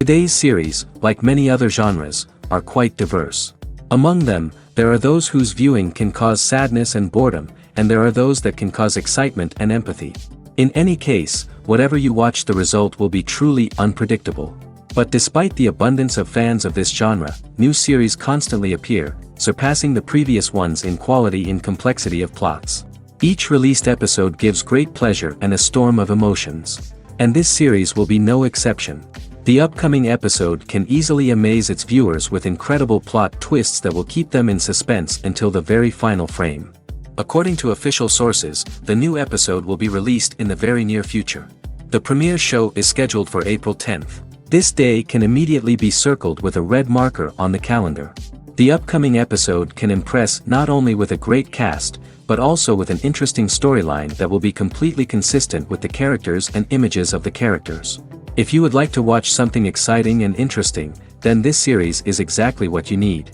Today's series, like many other genres, are quite diverse. Among them, there are those whose viewing can cause sadness and boredom, and there are those that can cause excitement and empathy. In any case, whatever you watch, the result will be truly unpredictable. But despite the abundance of fans of this genre, new series constantly appear, surpassing the previous ones in quality and complexity of plots. Each released episode gives great pleasure and a storm of emotions. And this series will be no exception. The upcoming episode can easily amaze its viewers with incredible plot twists that will keep them in suspense until the very final frame. According to official sources, the new episode will be released in the very near future. The premiere show is scheduled for April 10th. This day can immediately be circled with a red marker on the calendar. The upcoming episode can impress not only with a great cast, but also with an interesting storyline that will be completely consistent with the characters and images of the characters. If you would like to watch something exciting and interesting, then this series is exactly what you need.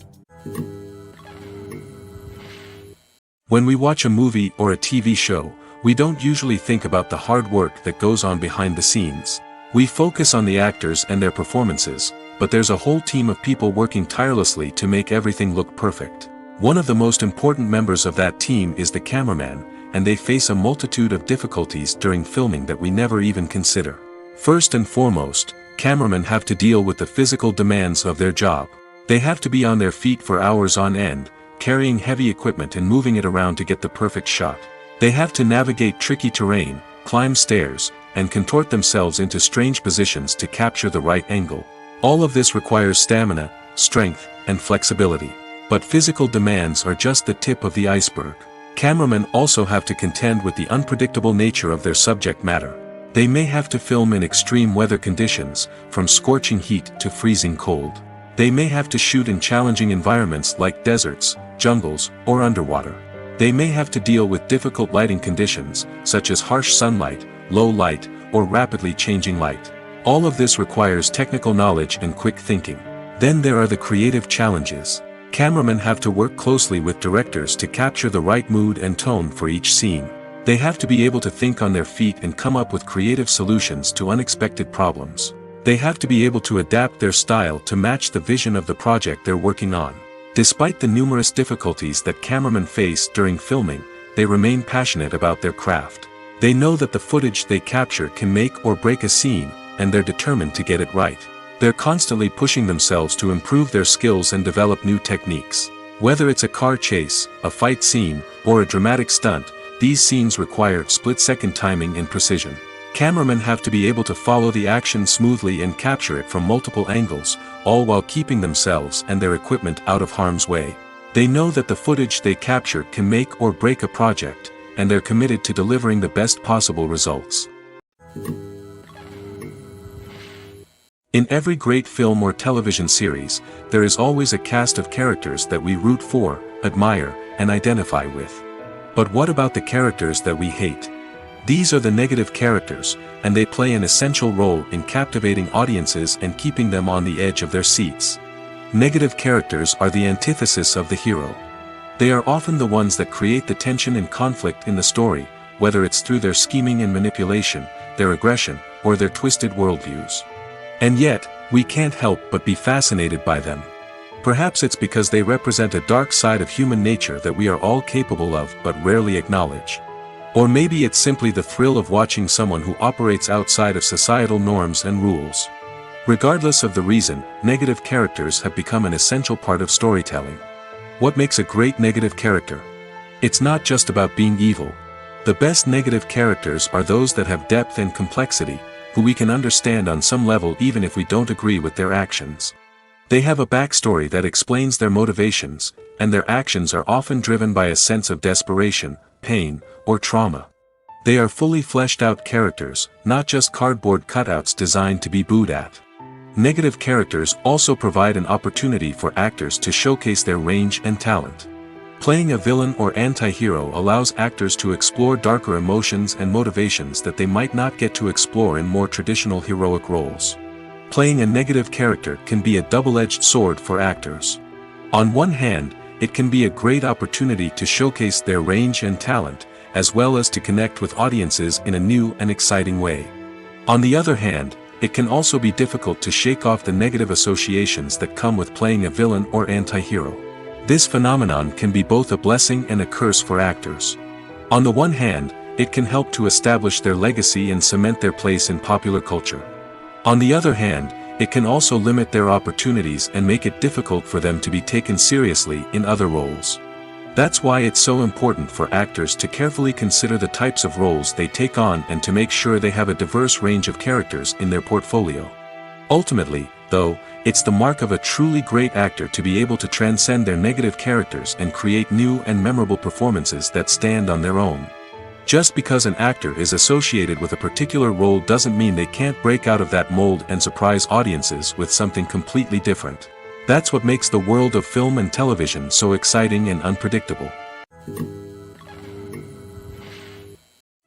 When we watch a movie or a TV show, we don't usually think about the hard work that goes on behind the scenes. We focus on the actors and their performances, but there's a whole team of people working tirelessly to make everything look perfect. One of the most important members of that team is the cameraman, and they face a multitude of difficulties during filming that we never even consider. First and foremost, cameramen have to deal with the physical demands of their job. They have to be on their feet for hours on end, carrying heavy equipment and moving it around to get the perfect shot. They have to navigate tricky terrain, climb stairs, and contort themselves into strange positions to capture the right angle. All of this requires stamina, strength, and flexibility. But physical demands are just the tip of the iceberg. Cameramen also have to contend with the unpredictable nature of their subject matter. They may have to film in extreme weather conditions, from scorching heat to freezing cold. They may have to shoot in challenging environments like deserts, jungles, or underwater. They may have to deal with difficult lighting conditions, such as harsh sunlight, low light, or rapidly changing light. All of this requires technical knowledge and quick thinking. Then there are the creative challenges. Cameramen have to work closely with directors to capture the right mood and tone for each scene. They have to be able to think on their feet and come up with creative solutions to unexpected problems. They have to be able to adapt their style to match the vision of the project they're working on. Despite the numerous difficulties that cameramen face during filming, they remain passionate about their craft. They know that the footage they capture can make or break a scene, and they're determined to get it right. They're constantly pushing themselves to improve their skills and develop new techniques. Whether it's a car chase, a fight scene, or a dramatic stunt, these scenes require split-second timing and precision. Cameramen have to be able to follow the action smoothly and capture it from multiple angles, all while keeping themselves and their equipment out of harm's way. They know that the footage they capture can make or break a project, and they're committed to delivering the best possible results. In every great film or television series, there is always a cast of characters that we root for, admire, and identify with. But what about the characters that we hate? These are the negative characters, and they play an essential role in captivating audiences and keeping them on the edge of their seats. Negative characters are the antithesis of the hero. They are often the ones that create the tension and conflict in the story, whether it's through their scheming and manipulation, their aggression, or their twisted worldviews. And yet, we can't help but be fascinated by them. Perhaps it's because they represent a dark side of human nature that we are all capable of but rarely acknowledge. Or maybe it's simply the thrill of watching someone who operates outside of societal norms and rules. Regardless of the reason, negative characters have become an essential part of storytelling. What makes a great negative character? It's not just about being evil. The best negative characters are those that have depth and complexity, who we can understand on some level even if we don't agree with their actions. They have a backstory that explains their motivations, and their actions are often driven by a sense of desperation, pain, or trauma. They are fully fleshed out characters, not just cardboard cutouts designed to be booed at. Negative characters also provide an opportunity for actors to showcase their range and talent. Playing a villain or anti-hero allows actors to explore darker emotions and motivations that they might not get to explore in more traditional heroic roles. Playing a negative character can be a double-edged sword for actors. On one hand, it can be a great opportunity to showcase their range and talent, as well as to connect with audiences in a new and exciting way. On the other hand, it can also be difficult to shake off the negative associations that come with playing a villain or anti-hero. This phenomenon can be both a blessing and a curse for actors. On the one hand, it can help to establish their legacy and cement their place in popular culture. On the other hand, it can also limit their opportunities and make it difficult for them to be taken seriously in other roles. That's why it's so important for actors to carefully consider the types of roles they take on and to make sure they have a diverse range of characters in their portfolio. Ultimately, though, it's the mark of a truly great actor to be able to transcend their negative characters and create new and memorable performances that stand on their own. Just because an actor is associated with a particular role doesn't mean they can't break out of that mold and surprise audiences with something completely different. That's what makes the world of film and television so exciting and unpredictable.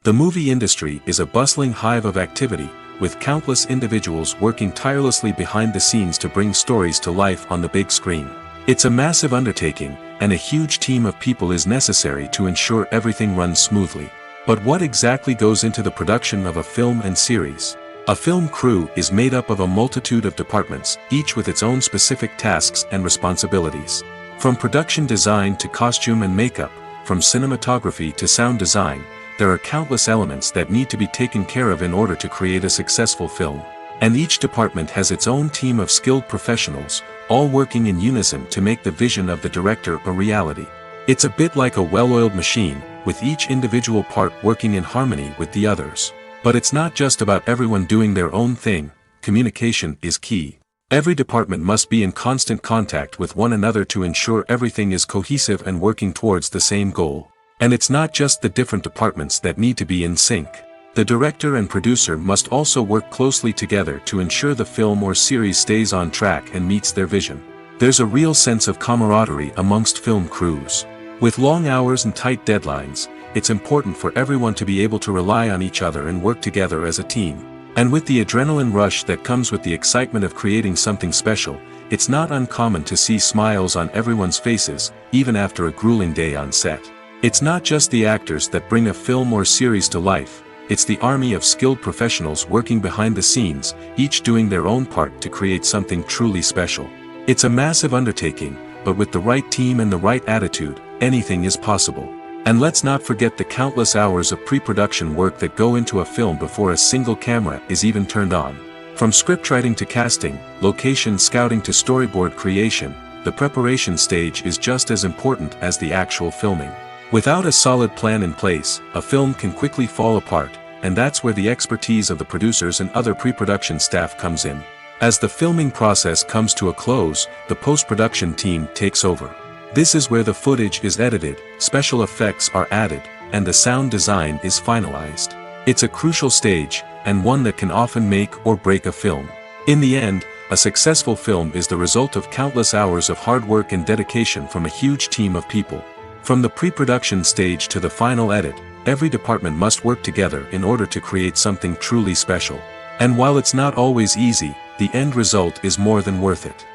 The movie industry is a bustling hive of activity, with countless individuals working tirelessly behind the scenes to bring stories to life on the big screen. It's a massive undertaking, and a huge team of people is necessary to ensure everything runs smoothly. But what exactly goes into the production of a film and series? A film crew is made up of a multitude of departments, each with its own specific tasks and responsibilities. From production design to costume and makeup, from cinematography to sound design, there are countless elements that need to be taken care of in order to create a successful film. And each department has its own team of skilled professionals, all working in unison to make the vision of the director a reality. It's a bit like a well-oiled machine, with each individual part working in harmony with the others. But it's not just about everyone doing their own thing. Communication is key. Every department must be in constant contact with one another to ensure everything is cohesive and working towards the same goal. And it's not just the different departments that need to be in sync. The director and producer must also work closely together to ensure the film or series stays on track and meets their vision. There's a real sense of camaraderie amongst film crews. With long hours and tight deadlines, it's important for everyone to be able to rely on each other and work together as a team. And with the adrenaline rush that comes with the excitement of creating something special, it's not uncommon to see smiles on everyone's faces, even after a grueling day on set. It's not just the actors that bring a film or series to life, it's the army of skilled professionals working behind the scenes, each doing their own part to create something truly special. It's a massive undertaking, but with the right team and the right attitude, anything is possible. And let's not forget the countless hours of pre-production work that go into a film before a single camera is even turned on. From scriptwriting to casting, location scouting to storyboard creation, the preparation stage is just as important as the actual filming. Without a solid plan in place, a film can quickly fall apart, and that's where the expertise of the producers and other pre-production staff comes in. As the filming process comes to a close, the post-production team takes over. This is where the footage is edited, special effects are added, and the sound design is finalized. It's a crucial stage, and one that can often make or break a film. In the end, a successful film is the result of countless hours of hard work and dedication from a huge team of people. From the pre-production stage to the final edit, every department must work together in order to create something truly special. And while it's not always easy, the end result is more than worth it.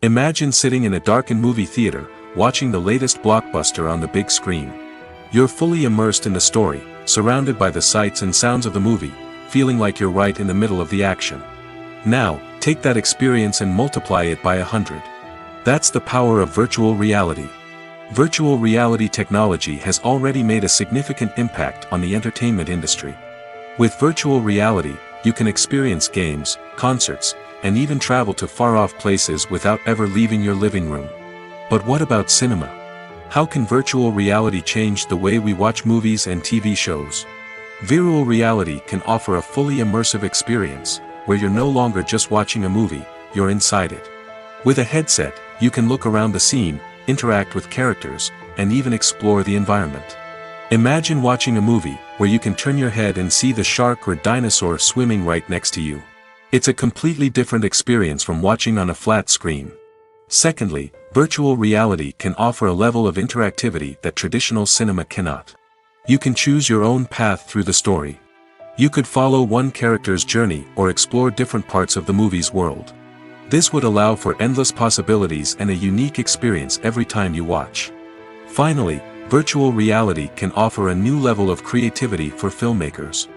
Imagine sitting in a darkened movie theater, watching the latest blockbuster on the big screen. You're fully immersed in the story, surrounded by the sights and sounds of the movie, feeling like you're right in the middle of the action. Now, take that experience and multiply it by 100. That's the power of virtual reality. Virtual reality technology has already made a significant impact on the entertainment industry. With virtual reality, you can experience games, concerts, and even travel to far-off places without ever leaving your living room. But what about cinema? How can virtual reality change the way we watch movies and TV shows? Virtual reality can offer a fully immersive experience, where you're no longer just watching a movie, you're inside it. With a headset, you can look around the scene, interact with characters, and even explore the environment. Imagine watching a movie where you can turn your head and see the shark or dinosaur swimming right next to you. It's a completely different experience from watching on a flat screen. Secondly, virtual reality can offer a level of interactivity that traditional cinema cannot. You can choose your own path through the story. You could follow one character's journey or explore different parts of the movie's world. This would allow for endless possibilities and a unique experience every time you watch. Finally, virtual reality can offer a new level of creativity for filmmakers.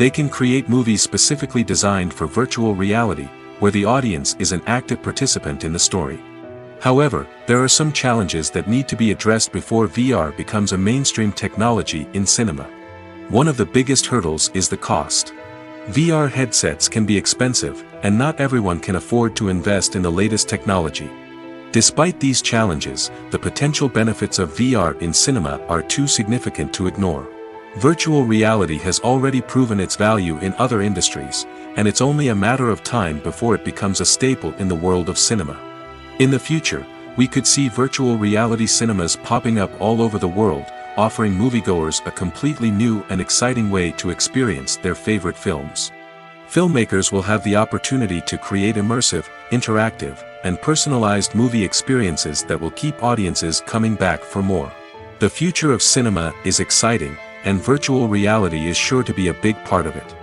They can create movies specifically designed for virtual reality, where the audience is an active participant in the story. However, there are some challenges that need to be addressed before VR becomes a mainstream technology in cinema. One of the biggest hurdles is the cost. VR headsets can be expensive, and not everyone can afford to invest in the latest technology. Despite these challenges, the potential benefits of VR in cinema are too significant to ignore. Virtual reality has already proven its value in other industries, and it's only a matter of time before it becomes a staple in the world of cinema. In the future, we could see virtual reality cinemas popping up all over the world, offering moviegoers a completely new and exciting way to experience their favorite films. Filmmakers will have the opportunity to create immersive, interactive, and personalized movie experiences that will keep audiences coming back for more. The future of cinema is exciting, and virtual reality is sure to be a big part of it.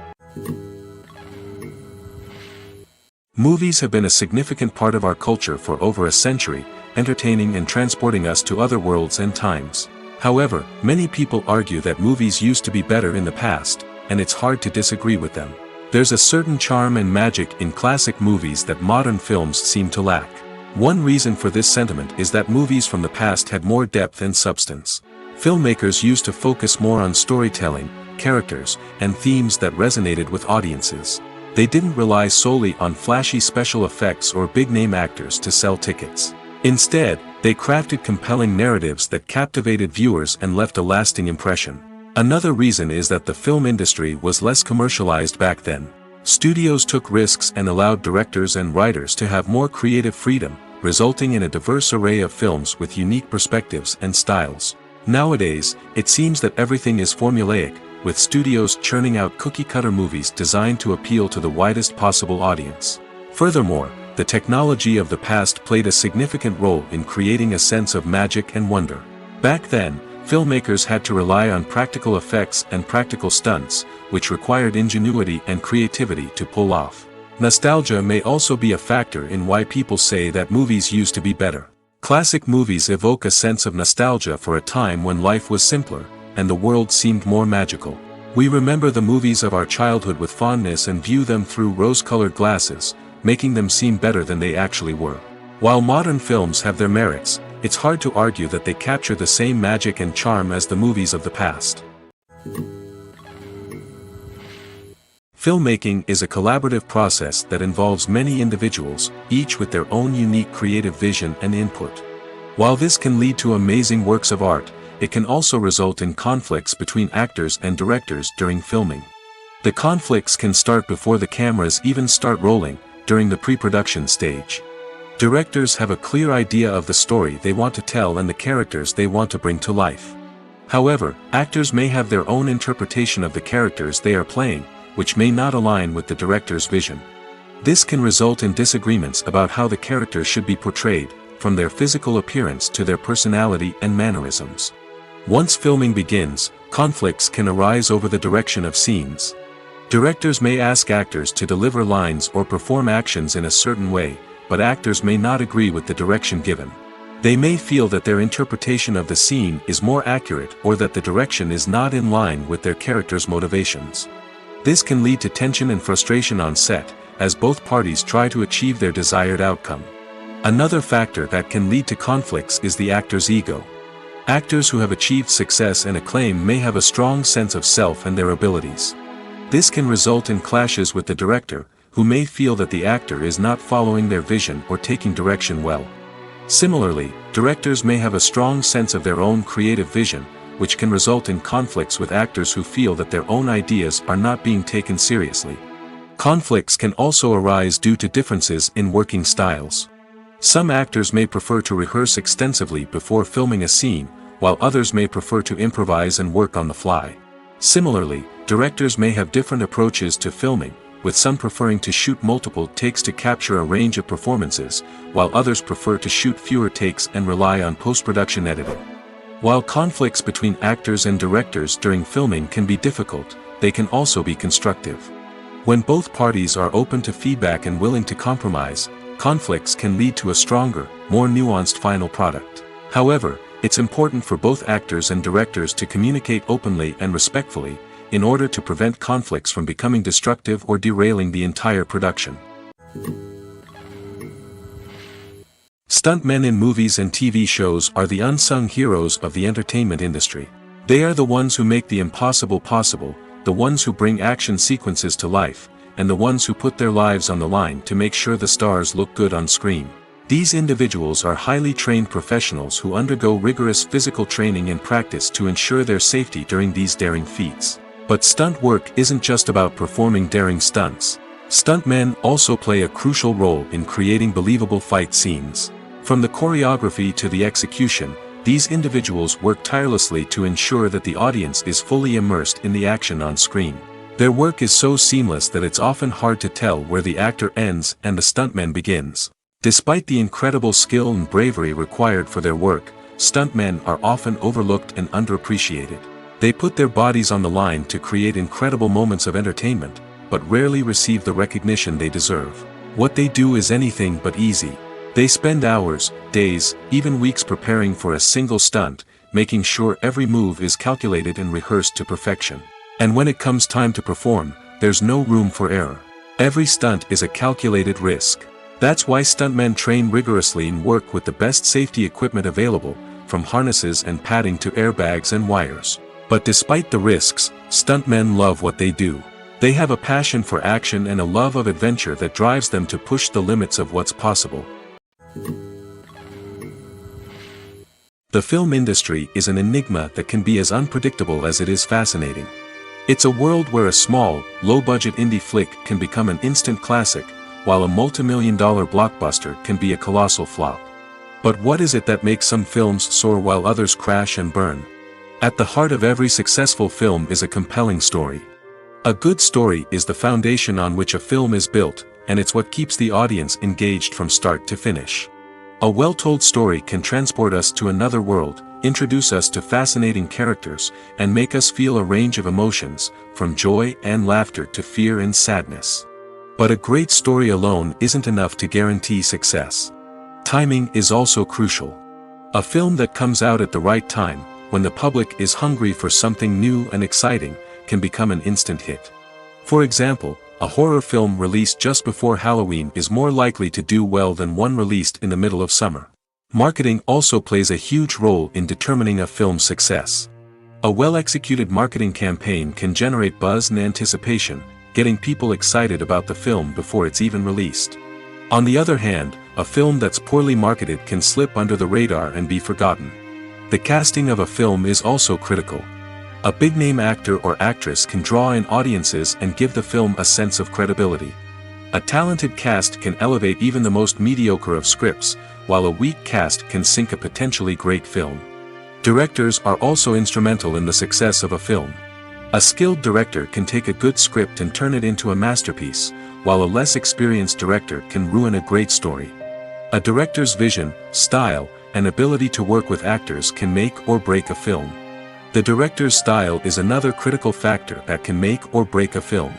Movies have been a significant part of our culture for over a century, entertaining and transporting us to other worlds and times. However, many people argue that movies used to be better in the past, and it's hard to disagree with them. There's a certain charm and magic in classic movies that modern films seem to lack. One reason for this sentiment is that movies from the past had more depth and substance. Filmmakers used to focus more on storytelling, characters, and themes that resonated with audiences. They didn't rely solely on flashy special effects or big-name actors to sell tickets. Instead, they crafted compelling narratives that captivated viewers and left a lasting impression. Another reason is that the film industry was less commercialized back then. Studios took risks and allowed directors and writers to have more creative freedom, resulting in a diverse array of films with unique perspectives and styles. Nowadays, it seems that everything is formulaic, with studios churning out cookie-cutter movies designed to appeal to the widest possible audience. Furthermore, the technology of the past played a significant role in creating a sense of magic and wonder. Back then, filmmakers had to rely on practical effects and practical stunts, which required ingenuity and creativity to pull off. Nostalgia may also be a factor in why people say that movies used to be better. Classic movies evoke a sense of nostalgia for a time when life was simpler, and the world seemed more magical. We remember the movies of our childhood with fondness and view them through rose-colored glasses, making them seem better than they actually were. While modern films have their merits, it's hard to argue that they capture the same magic and charm as the movies of the past. Filmmaking is a collaborative process that involves many individuals, each with their own unique creative vision and input. While this can lead to amazing works of art, it can also result in conflicts between actors and directors during filming. The conflicts can start before the cameras even start rolling, during the pre-production stage. Directors have a clear idea of the story they want to tell and the characters they want to bring to life. However, actors may have their own interpretation of the characters they are playing, which may not align with the director's vision. This can result in disagreements about how the characters should be portrayed, from their physical appearance to their personality and mannerisms. Once filming begins, conflicts can arise over the direction of scenes. Directors may ask actors to deliver lines or perform actions in a certain way, but actors may not agree with the direction given. They may feel that their interpretation of the scene is more accurate or that the direction is not in line with their character's motivations. This can lead to tension and frustration on set, as both parties try to achieve their desired outcome. Another factor that can lead to conflicts is the actor's ego. Actors who have achieved success and acclaim may have a strong sense of self and their abilities. This can result in clashes with the director, who may feel that the actor is not following their vision or taking direction well. Similarly, directors may have a strong sense of their own creative vision, which can result in conflicts with actors who feel that their own ideas are not being taken seriously. Conflicts can also arise due to differences in working styles. Some actors may prefer to rehearse extensively before filming a scene, while others may prefer to improvise and work on the fly. Similarly, directors may have different approaches to filming, with some preferring to shoot multiple takes to capture a range of performances, while others prefer to shoot fewer takes and rely on post-production editing. While conflicts between actors and directors during filming can be difficult, they can also be constructive. When both parties are open to feedback and willing to compromise, conflicts can lead to a stronger, more nuanced final product. However, it's important for both actors and directors to communicate openly and respectfully, in order to prevent conflicts from becoming destructive or derailing the entire production. Stuntmen in movies and TV shows are the unsung heroes of the entertainment industry. They are the ones who make the impossible possible, the ones who bring action sequences to life, and the ones who put their lives on the line to make sure the stars look good on screen. These individuals are highly trained professionals who undergo rigorous physical training and practice to ensure their safety during these daring feats. But stunt work isn't just about performing daring stunts. Stuntmen also play a crucial role in creating believable fight scenes. From the choreography to the execution, these individuals work tirelessly to ensure that the audience is fully immersed in the action on screen. Their work is so seamless that it's often hard to tell where the actor ends and the stuntman begins. Despite the incredible skill and bravery required for their work, stuntmen are often overlooked and underappreciated. They put their bodies on the line to create incredible moments of entertainment, but rarely receive the recognition they deserve. What they do is anything but easy. They spend hours, days, even weeks preparing for a single stunt, making sure every move is calculated and rehearsed to perfection. And when it comes time to perform, there's no room for error. Every stunt is a calculated risk. That's why stuntmen train rigorously and work with the best safety equipment available, from harnesses and padding to airbags and wires. But despite the risks, stuntmen love what they do. They have a passion for action and a love of adventure that drives them to push the limits of what's possible. The film industry is an enigma that can be as unpredictable as it is fascinating. It's a world where a small, low-budget indie flick can become an instant classic, while a multi-million-dollar blockbuster can be a colossal flop. But what is it that makes some films soar while others crash and burn? At the heart of every successful film is a compelling story. A good story is the foundation on which a film is built, and it's what keeps the audience engaged from start to finish. A well-told story can transport us to another world, introduce us to fascinating characters, and make us feel a range of emotions, from joy and laughter to fear and sadness. But a great story alone isn't enough to guarantee success. Timing is also crucial. A film that comes out at the right time, when the public is hungry for something new and exciting, can become an instant hit. For example, a horror film released just before Halloween is more likely to do well than one released in the middle of summer. Marketing also plays a huge role in determining a film's success. A well-executed marketing campaign can generate buzz and anticipation, getting people excited about the film before it's even released. On the other hand, a film that's poorly marketed can slip under the radar and be forgotten. The casting of a film is also critical. A big-name actor or actress can draw in audiences and give the film a sense of credibility. A talented cast can elevate even the most mediocre of scripts, while a weak cast can sink a potentially great film. Directors are also instrumental in the success of a film. A skilled director can take a good script and turn it into a masterpiece, while a less experienced director can ruin a great story. A director's vision, style, and ability to work with actors can make or break a film. The director's style is another critical factor that can make or break a film.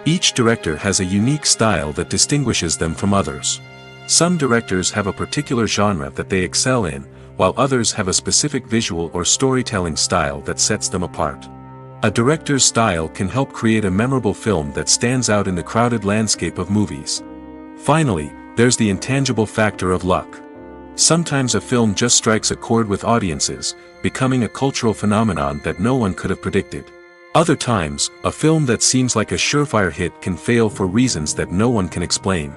Each director has a unique style that distinguishes them from others. Some directors have a particular genre that they excel in, while others have a specific visual or storytelling style that sets them apart. A director's style can help create a memorable film that stands out in the crowded landscape of movies. Finally, there's the intangible factor of luck. Sometimes a film just strikes a chord with audiences, becoming a cultural phenomenon that no one could have predicted. Other times, a film that seems like a surefire hit can fail for reasons that no one can explain.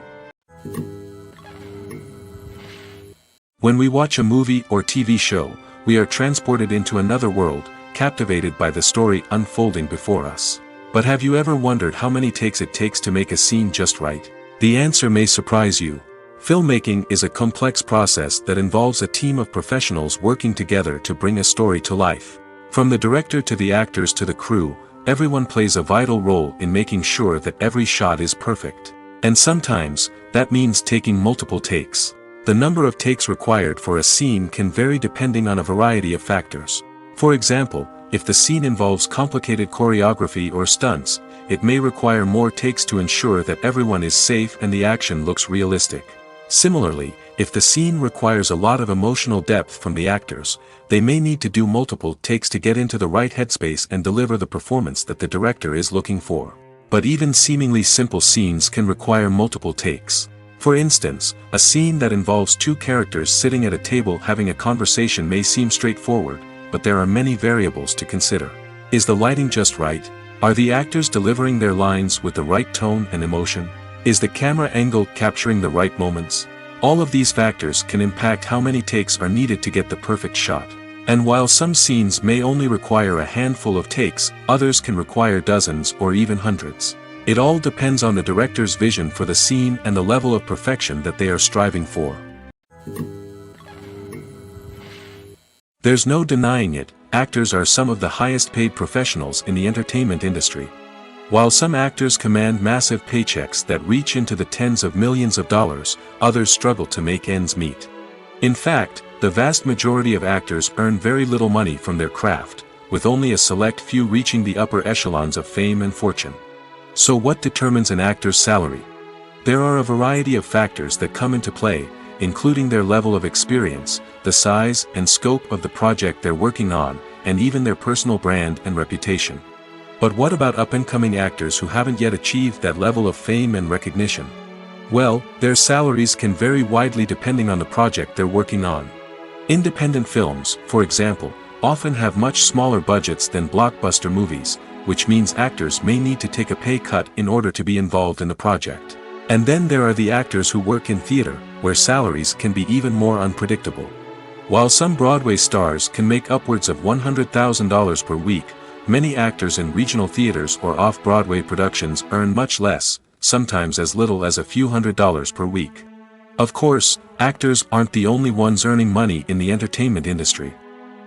When we watch a movie or TV show, we are transported into another world, captivated by the story unfolding before us. But have you ever wondered how many takes it takes to make a scene just right? The answer may surprise you. Filmmaking is a complex process that involves a team of professionals working together to bring a story to life. From the director to the actors to the crew, everyone plays a vital role in making sure that every shot is perfect. And sometimes, that means taking multiple takes. The number of takes required for a scene can vary depending on a variety of factors. For example, if the scene involves complicated choreography or stunts, it may require more takes to ensure that everyone is safe and the action looks realistic. Similarly, if the scene requires a lot of emotional depth from the actors, they may need to do multiple takes to get into the right headspace and deliver the performance that the director is looking for. But even seemingly simple scenes can require multiple takes. For instance, a scene that involves two characters sitting at a table having a conversation may seem straightforward, but there are many variables to consider. Is the lighting just right? Are the actors delivering their lines with the right tone and emotion? Is the camera angle capturing the right moments? All of these factors can impact how many takes are needed to get the perfect shot. And while some scenes may only require a handful of takes, others can require dozens or even hundreds. It all depends on the director's vision for the scene and the level of perfection that they are striving for. There's no denying it, actors are some of the highest paid professionals in the entertainment industry. While some actors command massive paychecks that reach into the tens of millions of dollars, others struggle to make ends meet. In fact, the vast majority of actors earn very little money from their craft, with only a select few reaching the upper echelons of fame and fortune. So what determines an actor's salary? There are a variety of factors that come into play, including their level of experience, the size and scope of the project they're working on, and even their personal brand and reputation. But what about up-and-coming actors who haven't yet achieved that level of fame and recognition? Well, their salaries can vary widely depending on the project they're working on. Independent films, for example, often have much smaller budgets than blockbuster movies, which means actors may need to take a pay cut in order to be involved in the project. And then there are the actors who work in theater, where salaries can be even more unpredictable. While some Broadway stars can make upwards of $100,000 per week, many actors in regional theaters or off-Broadway productions earn much less, sometimes as little as a few $100s per week. Of course, actors aren't the only ones earning money in the entertainment industry.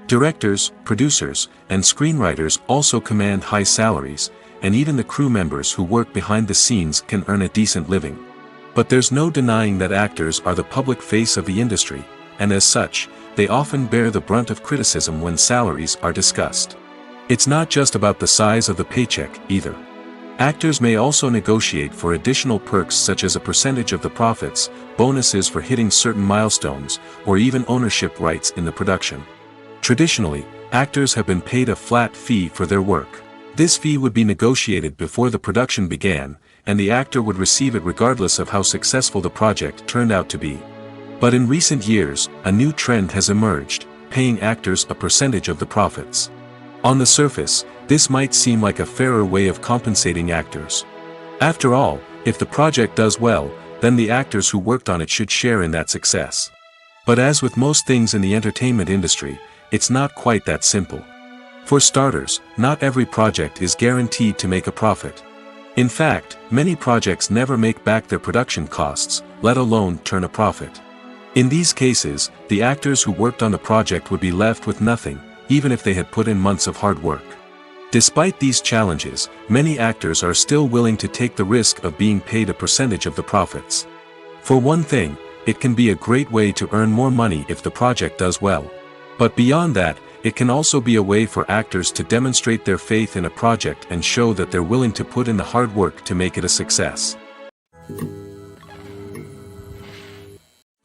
Directors, producers, and screenwriters also command high salaries, and even the crew members who work behind the scenes can earn a decent living. But there's no denying that actors are the public face of the industry, and as such, they often bear the brunt of criticism when salaries are discussed. It's not just about the size of the paycheck, either. Actors may also negotiate for additional perks such as a percentage of the profits, bonuses for hitting certain milestones, or even ownership rights in the production. Traditionally, actors have been paid a flat fee for their work. This fee would be negotiated before the production began, and the actor would receive it regardless of how successful the project turned out to be. But in recent years, a new trend has emerged, paying actors a percentage of the profits. On the surface, this might seem like a fairer way of compensating actors. After all, if the project does well, then the actors who worked on it should share in that success. But as with most things in the entertainment industry, it's not quite that simple. For starters, not every project is guaranteed to make a profit. In fact, many projects never make back their production costs, let alone turn a profit. In these cases, the actors who worked on the project would be left with nothing, even if they had put in months of hard work. Despite these challenges, many actors are still willing to take the risk of being paid a percentage of the profits. For one thing, it can be a great way to earn more money if the project does well. But beyond that, it can also be a way for actors to demonstrate their faith in a project and show that they're willing to put in the hard work to make it a success.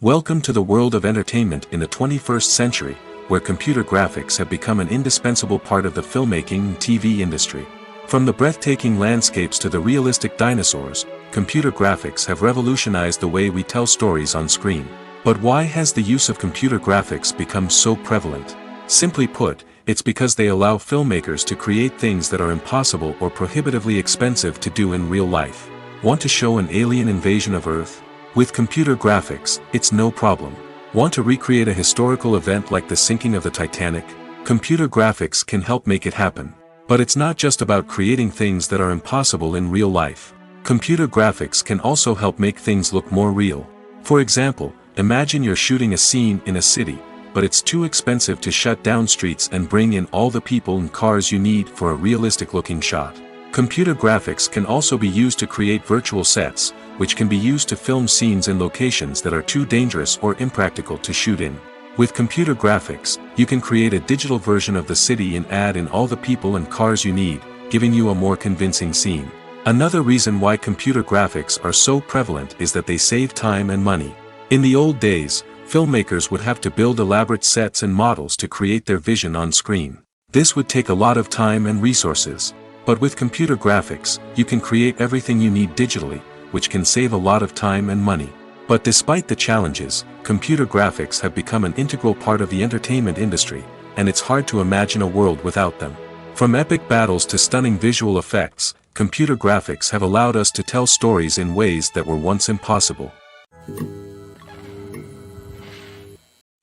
Welcome to the world of entertainment in the 21st century, where computer graphics have become an indispensable part of the filmmaking and TV industry. From the breathtaking landscapes to the realistic dinosaurs, computer graphics have revolutionized the way we tell stories on screen. But why has the use of computer graphics become so prevalent? Simply put, it's because they allow filmmakers to create things that are impossible or prohibitively expensive to do in real life. Want to show an alien invasion of Earth? With computer graphics, it's no problem. Want to recreate a historical event like the sinking of the Titanic? Computer graphics can help make it happen. But it's not just about creating things that are impossible in real life. Computer graphics can also help make things look more real. For example, imagine you're shooting a scene in a city, but it's too expensive to shut down streets and bring in all the people and cars you need for a realistic-looking shot. Computer graphics can also be used to create virtual sets, which can be used to film scenes in locations that are too dangerous or impractical to shoot in. With computer graphics, you can create a digital version of the city and add in all the people and cars you need, giving you a more convincing scene. Another reason why computer graphics are so prevalent is that they save time and money. In the old days, filmmakers would have to build elaborate sets and models to create their vision on screen. This would take a lot of time and resources. But with computer graphics, you can create everything you need digitally, which can save a lot of time and money. But despite the challenges, computer graphics have become an integral part of the entertainment industry, and it's hard to imagine a world without them. From epic battles to stunning visual effects, computer graphics have allowed us to tell stories in ways that were once impossible.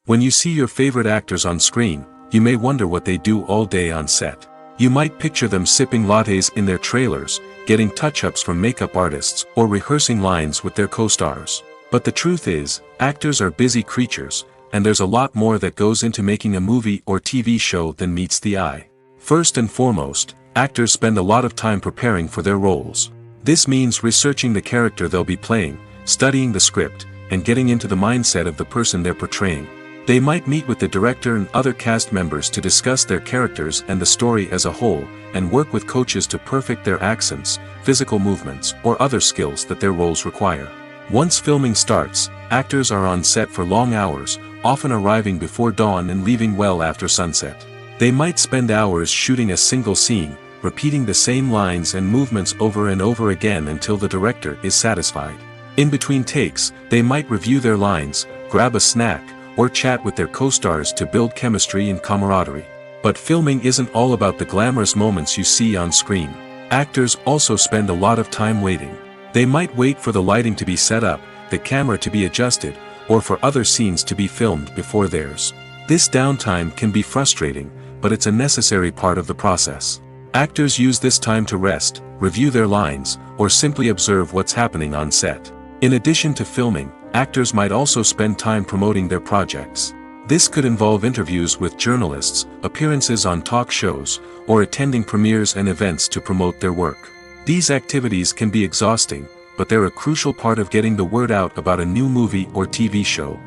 When you see your favorite actors on screen, you may wonder what they do all day on set. You might picture them sipping lattes in their trailers, getting touch-ups from makeup artists, or rehearsing lines with their co-stars. But the truth is, actors are busy creatures, and there's a lot more that goes into making a movie or TV show than meets the eye. First and foremost, actors spend a lot of time preparing for their roles. This means researching the character they'll be playing, studying the script, and getting into the mindset of the person they're portraying. They might meet with the director and other cast members to discuss their characters and the story as a whole, and work with coaches to perfect their accents, physical movements, or other skills that their roles require. Once filming starts, actors are on set for long hours, often arriving before dawn and leaving well after sunset. They might spend hours shooting a single scene, repeating the same lines and movements over and over again until the director is satisfied. In between takes, they might review their lines, grab a snack, or chat with their co-stars to build chemistry and camaraderie. But filming isn't all about the glamorous moments you see on screen. Actors also spend a lot of time waiting. They might wait for the lighting to be set up, the camera to be adjusted, or for other scenes to be filmed before theirs. This downtime can be frustrating, but it's a necessary part of the process. Actors use this time to rest, review their lines, or simply observe what's happening on set. In addition to filming, actors might also spend time promoting their projects. This could involve interviews with journalists, appearances on talk shows, or attending premieres and events to promote their work. These activities can be exhausting, but they're a crucial part of getting the word out about a new movie or TV show.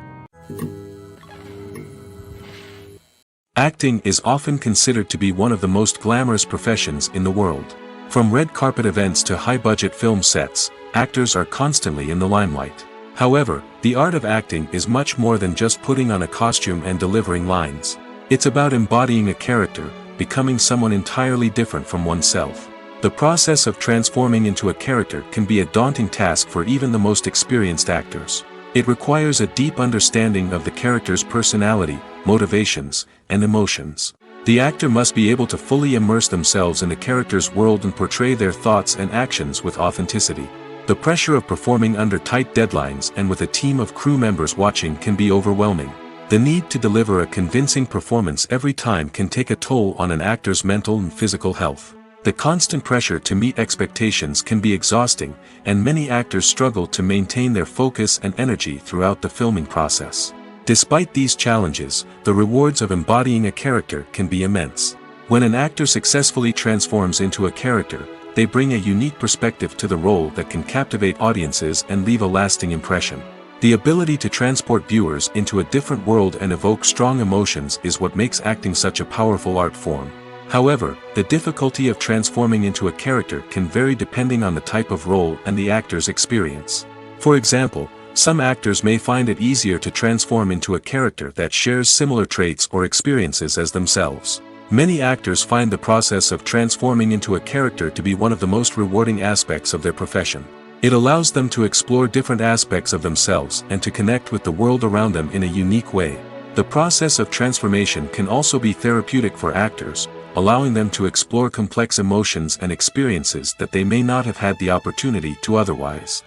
Acting is often considered to be one of the most glamorous professions in the world. From red carpet events to high-budget film sets, actors are constantly in the limelight. However, the art of acting is much more than just putting on a costume and delivering lines. It's about embodying a character, becoming someone entirely different from oneself. The process of transforming into a character can be a daunting task for even the most experienced actors. It requires a deep understanding of the character's personality, motivations, and emotions. The actor must be able to fully immerse themselves in the character's world and portray their thoughts and actions with authenticity. The pressure of performing under tight deadlines and with a team of crew members watching can be overwhelming. The need to deliver a convincing performance every time can take a toll on an actor's mental and physical health. The constant pressure to meet expectations can be exhausting, and many actors struggle to maintain their focus and energy throughout the filming process. Despite these challenges, the rewards of embodying a character can be immense. When an actor successfully transforms into a character, they bring a unique perspective to the role that can captivate audiences and leave a lasting impression. The ability to transport viewers into a different world and evoke strong emotions is what makes acting such a powerful art form. However, the difficulty of transforming into a character can vary depending on the type of role and the actor's experience. For example, some actors may find it easier to transform into a character that shares similar traits or experiences as themselves. Many actors find the process of transforming into a character to be one of the most rewarding aspects of their profession. It allows them to explore different aspects of themselves and to connect with the world around them in a unique way. The process of transformation can also be therapeutic for actors, allowing them to explore complex emotions and experiences that they may not have had the opportunity to otherwise.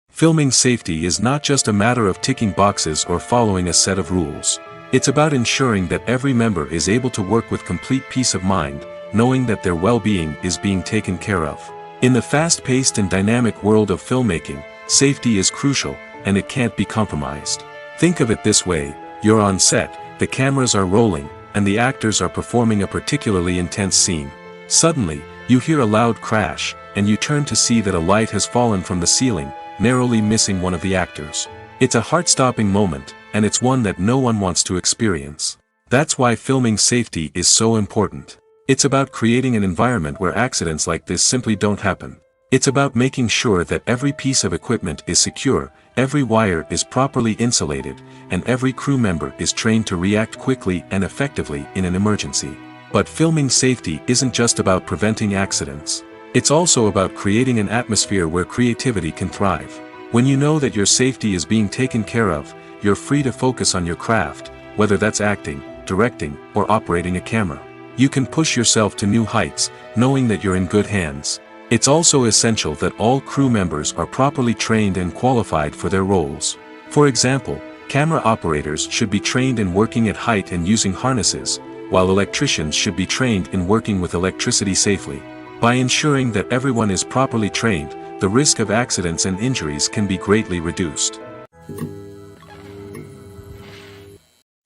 Filming safety is not just a matter of ticking boxes or following a set of rules. It's about ensuring that every member is able to work with complete peace of mind, knowing that their well-being is being taken care of. In the fast-paced and dynamic world of filmmaking, safety is crucial, and it can't be compromised. Think of it this way: you're on set, the cameras are rolling, and the actors are performing a particularly intense scene. Suddenly, you hear a loud crash, and you turn to see that a light has fallen from the ceiling, narrowly missing one of the actors. It's a heart-stopping moment, and it's one that no one wants to experience. That's why filming safety is so important. It's about creating an environment where accidents like this simply don't happen. It's about making sure that every piece of equipment is secure, every wire is properly insulated, and every crew member is trained to react quickly and effectively in an emergency. But filming safety isn't just about preventing accidents. It's also about creating an atmosphere where creativity can thrive. When you know that your safety is being taken care of, you're free to focus on your craft, whether that's acting, directing, or operating a camera. You can push yourself to new heights, knowing that you're in good hands. It's also essential that all crew members are properly trained and qualified for their roles. For example, camera operators should be trained in working at height and using harnesses, while electricians should be trained in working with electricity safely. By ensuring that everyone is properly trained, the risk of accidents and injuries can be greatly reduced.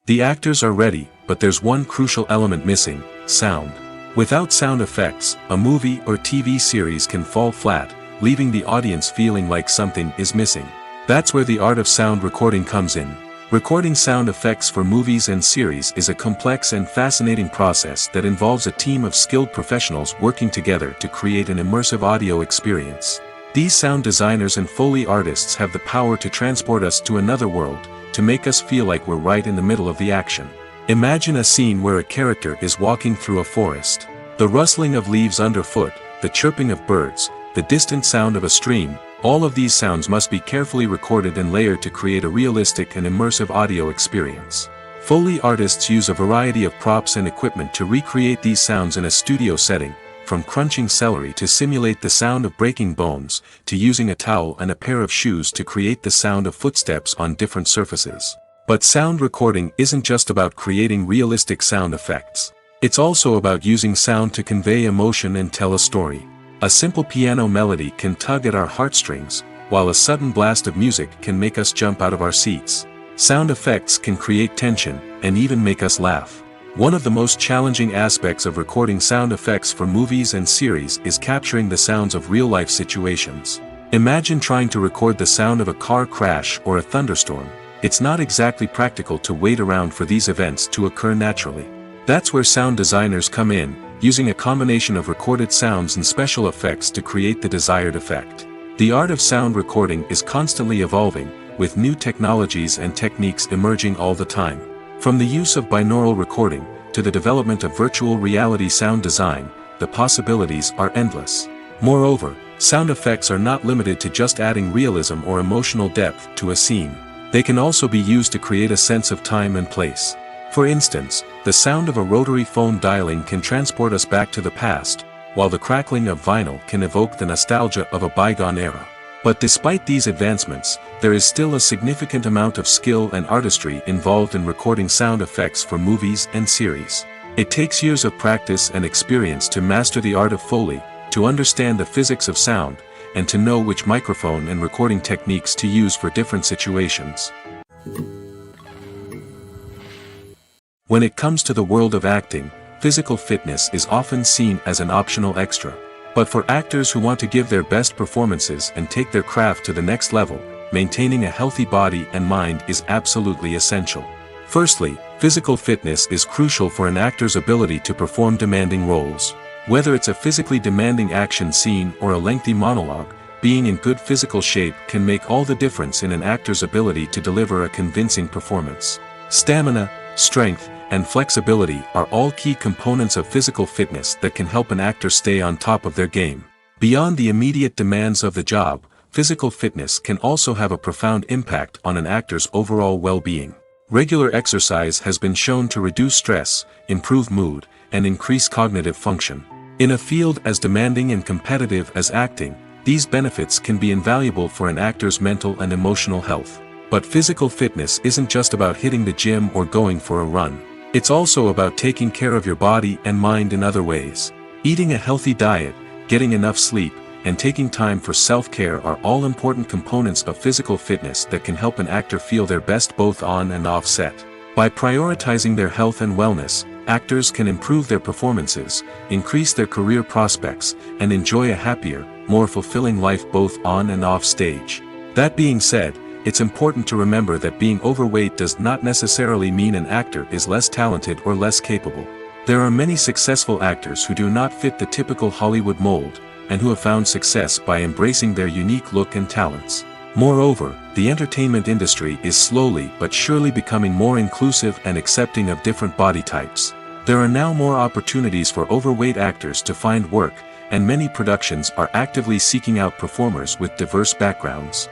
The actors are ready, but there's one crucial element missing: sound. Without sound effects, a movie or TV series can fall flat, leaving the audience feeling like something is missing. That's where the art of sound recording comes in. Recording sound effects for movies and series is a complex and fascinating process that involves a team of skilled professionals working together to create an immersive audio experience. These sound designers and Foley artists have the power to transport us to another world, to make us feel like we're right in the middle of the action. Imagine a scene where a character is walking through a forest. The rustling of leaves underfoot, the chirping of birds, the distant sound of a stream, all of these sounds must be carefully recorded and layered to create a realistic and immersive audio experience. Foley artists use a variety of props and equipment to recreate these sounds in a studio setting, from crunching celery to simulate the sound of breaking bones, to using a towel and a pair of shoes to create the sound of footsteps on different surfaces. But sound recording isn't just about creating realistic sound effects. It's also about using sound to convey emotion and tell a story. A simple piano melody can tug at our heartstrings, while a sudden blast of music can make us jump out of our seats. Sound effects can create tension, and even make us laugh. One of the most challenging aspects of recording sound effects for movies and series is capturing the sounds of real-life situations. Imagine trying to record the sound of a car crash or a thunderstorm. It's not exactly practical to wait around for these events to occur naturally. That's where sound designers come in, using a combination of recorded sounds and special effects to create the desired effect. The art of sound recording is constantly evolving, with new technologies and techniques emerging all the time. From the use of binaural recording, to the development of virtual reality sound design, the possibilities are endless. Moreover, sound effects are not limited to just adding realism or emotional depth to a scene. They can also be used to create a sense of time and place. For instance, the sound of a rotary phone dialing can transport us back to the past, while the crackling of vinyl can evoke the nostalgia of a bygone era. But despite these advancements, there is still a significant amount of skill and artistry involved in recording sound effects for movies and series. It takes years of practice and experience to master the art of Foley, to understand the physics of sound, and to know which microphone and recording techniques to use for different situations. When it comes to the world of acting, physical fitness is often seen as an optional extra. But for actors who want to give their best performances and take their craft to the next level, maintaining a healthy body and mind is absolutely essential. Firstly, physical fitness is crucial for an actor's ability to perform demanding roles. Whether it's a physically demanding action scene or a lengthy monologue, being in good physical shape can make all the difference in an actor's ability to deliver a convincing performance. Stamina, strength, and flexibility are all key components of physical fitness that can help an actor stay on top of their game. Beyond the immediate demands of the job, physical fitness can also have a profound impact on an actor's overall well-being. Regular exercise has been shown to reduce stress, improve mood, and increase cognitive function. In a field as demanding and competitive as acting, these benefits can be invaluable for an actor's mental and emotional health. But physical fitness isn't just about hitting the gym or going for a run. It's also about taking care of your body and mind in other ways. Eating a healthy diet, getting enough sleep, and taking time for self-care are all important components of physical fitness that can help an actor feel their best both on and off set. By prioritizing their health and wellness, actors can improve their performances, increase their career prospects, and enjoy a happier, more fulfilling life both on and off stage. That being said, it's important to remember that being overweight does not necessarily mean an actor is less talented or less capable. There are many successful actors who do not fit the typical Hollywood mold, and who have found success by embracing their unique look and talents. Moreover, the entertainment industry is slowly but surely becoming more inclusive and accepting of different body types. There are now more opportunities for overweight actors to find work, and many productions are actively seeking out performers with diverse backgrounds.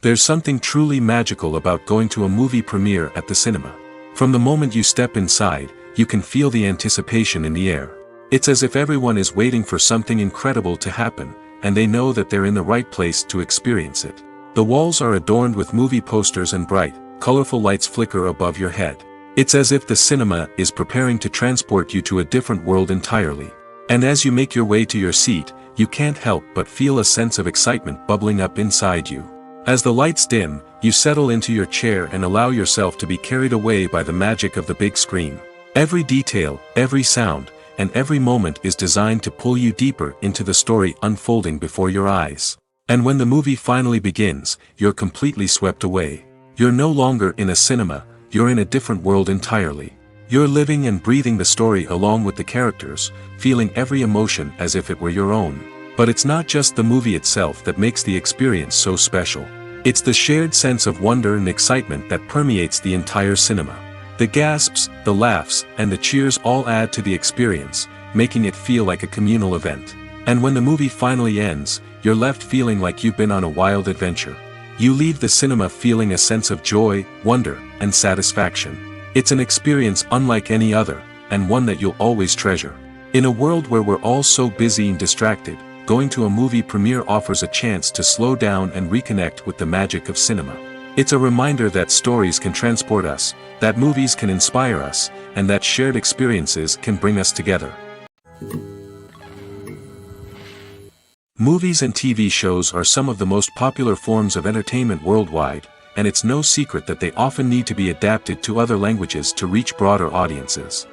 There's something truly magical about going to a movie premiere at the cinema. From the moment you step inside, you can feel the anticipation in the air. It's as if everyone is waiting for something incredible to happen, and they know that they're in the right place to experience it. The walls are adorned with movie posters and bright, colorful lights flicker above your head. It's as if the cinema is preparing to transport you to a different world entirely. And as you make your way to your seat, you can't help but feel a sense of excitement bubbling up inside you. As the lights dim, you settle into your chair and allow yourself to be carried away by the magic of the big screen. Every detail, every sound, and every moment is designed to pull you deeper into the story unfolding before your eyes. And when the movie finally begins, you're completely swept away. You're no longer in a cinema, you're in a different world entirely. You're living and breathing the story along with the characters, feeling every emotion as if it were your own. But it's not just the movie itself that makes the experience so special. It's the shared sense of wonder and excitement that permeates the entire cinema. The gasps, the laughs, and the cheers all add to the experience, making it feel like a communal event. And when the movie finally ends, you're left feeling like you've been on a wild adventure. You leave the cinema feeling a sense of joy, wonder, and satisfaction. It's an experience unlike any other, and one that you'll always treasure. In a world where we're all so busy and distracted, going to a movie premiere offers a chance to slow down and reconnect with the magic of cinema. It's a reminder that stories can transport us, that movies can inspire us, and that shared experiences can bring us together. Movies and TV shows are some of the most popular forms of entertainment worldwide, and it's no secret that they often need to be adapted to other languages to reach broader audiences.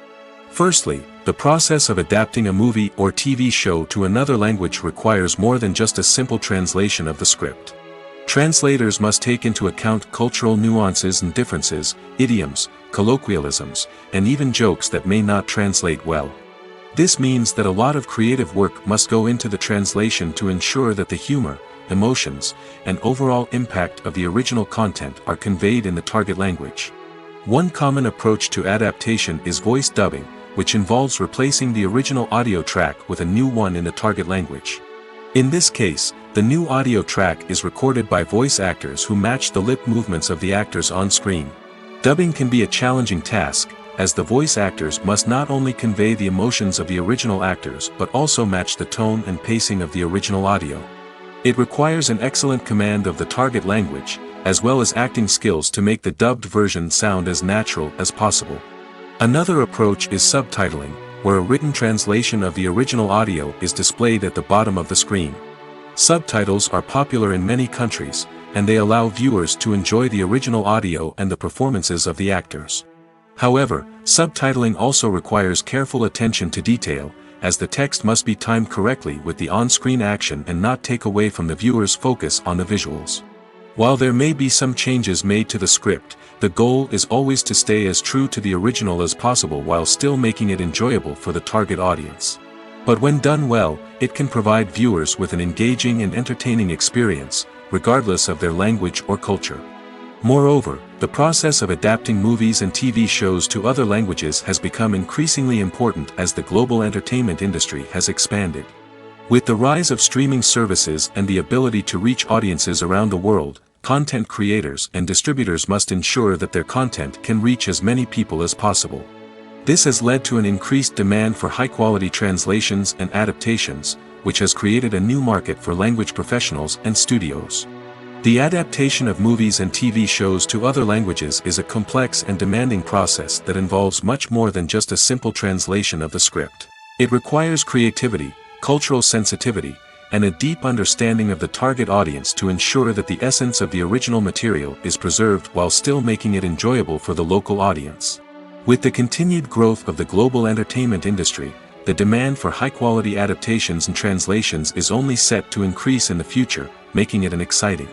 Firstly, the process of adapting a movie or TV show to another language requires more than just a simple translation of the script. Translators must take into account cultural nuances and differences, idioms, colloquialisms, and even jokes that may not translate well. This means that a lot of creative work must go into the translation to ensure that the humor, emotions, and overall impact of the original content are conveyed in the target language. One common approach to adaptation is voice dubbing, which involves replacing the original audio track with a new one in the target language. In this case, the new audio track is recorded by voice actors who match the lip movements of the actors on screen. Dubbing can be a challenging task, as the voice actors must not only convey the emotions of the original actors but also match the tone and pacing of the original audio. It requires an excellent command of the target language, as well as acting skills to make the dubbed version sound as natural as possible. Another approach is subtitling, where a written translation of the original audio is displayed at the bottom of the screen. Subtitles are popular in many countries, and they allow viewers to enjoy the original audio and the performances of the actors. However, subtitling also requires careful attention to detail, as the text must be timed correctly with the on-screen action and not take away from the viewer's focus on the visuals. While there may be some changes made to the script, the goal is always to stay as true to the original as possible while still making it enjoyable for the target audience. But when done well, it can provide viewers with an engaging and entertaining experience, regardless of their language or culture. Moreover, the process of adapting movies and TV shows to other languages has become increasingly important as the global entertainment industry has expanded. With the rise of streaming services and the ability to reach audiences around the world, content creators and distributors must ensure that their content can reach as many people as possible. This has led to an increased demand for high-quality translations and adaptations, which has created a new market for language professionals and studios. The adaptation of movies and TV shows to other languages is a complex and demanding process that involves much more than just a simple translation of the script. It requires creativity, cultural sensitivity, and a deep understanding of the target audience to ensure that the essence of the original material is preserved while still making it enjoyable for the local audience. With the continued growth of the global entertainment industry, the demand for high-quality adaptations and translations is only set to increase in the future, making it an exciting.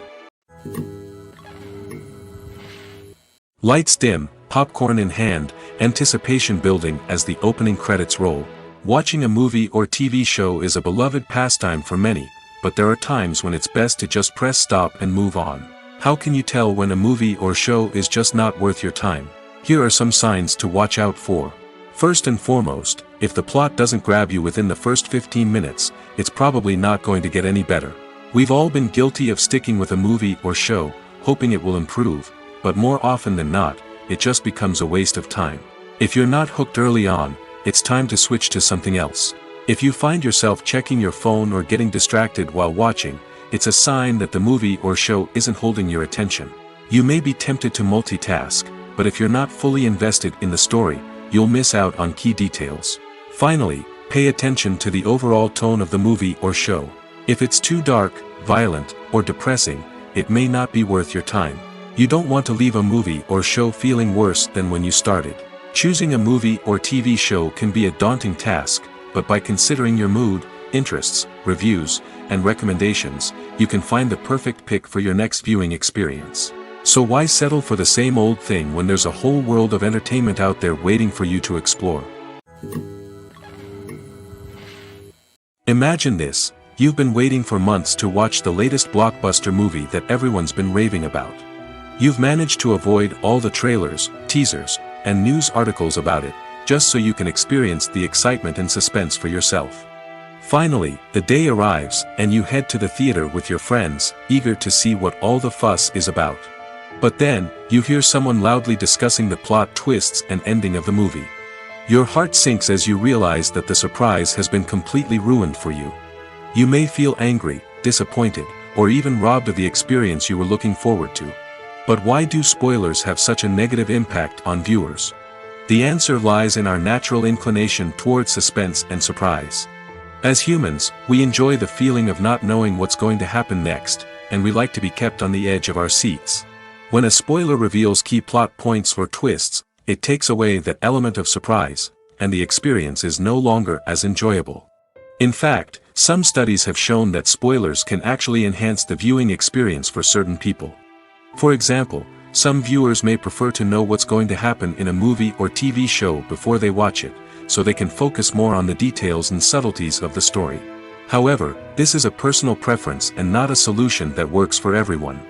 Lights dim, popcorn in hand, anticipation building as the opening credits roll. Watching a movie or TV show is a beloved pastime for many, but there are times when it's best to just press stop and move on. How can you tell when a movie or show is just not worth your time? Here are some signs to watch out for. First and foremost, if the plot doesn't grab you within the first 15 minutes, it's probably not going to get any better. We've all been guilty of sticking with a movie or show, hoping it will improve, but more often than not, it just becomes a waste of time. If you're not hooked early on, it's time to switch to something else. If you find yourself checking your phone or getting distracted while watching, it's a sign that the movie or show isn't holding your attention. You may be tempted to multitask, but if you're not fully invested in the story, you'll miss out on key details. Finally, pay attention to the overall tone of the movie or show. If it's too dark, violent, or depressing, it may not be worth your time. You don't want to leave a movie or show feeling worse than when you started. Choosing a movie or TV show can be a daunting task, but by considering your mood, interests, reviews, and recommendations, you can find the perfect pick for your next viewing experience. So why settle for the same old thing when there's a whole world of entertainment out there waiting for you to explore? Imagine this: you've been waiting for months to watch the latest blockbuster movie that everyone's been raving about. You've managed to avoid all the trailers, teasers, and news articles about it, just so you can experience the excitement and suspense for yourself. Finally, the day arrives, and you head to the theater with your friends, eager to see what all the fuss is about. But then, you hear someone loudly discussing the plot twists and ending of the movie. Your heart sinks as you realize that the surprise has been completely ruined for you. You may feel angry, disappointed, or even robbed of the experience you were looking forward to. But why do spoilers have such a negative impact on viewers? The answer lies in our natural inclination toward suspense and surprise. As humans, we enjoy the feeling of not knowing what's going to happen next, and we like to be kept on the edge of our seats. When a spoiler reveals key plot points or twists, it takes away that element of surprise, and the experience is no longer as enjoyable. In fact, some studies have shown that spoilers can actually enhance the viewing experience for certain people. For example, some viewers may prefer to know what's going to happen in a movie or TV show before they watch it, so they can focus more on the details and subtleties of the story. However, this is a personal preference and not a solution that works for everyone.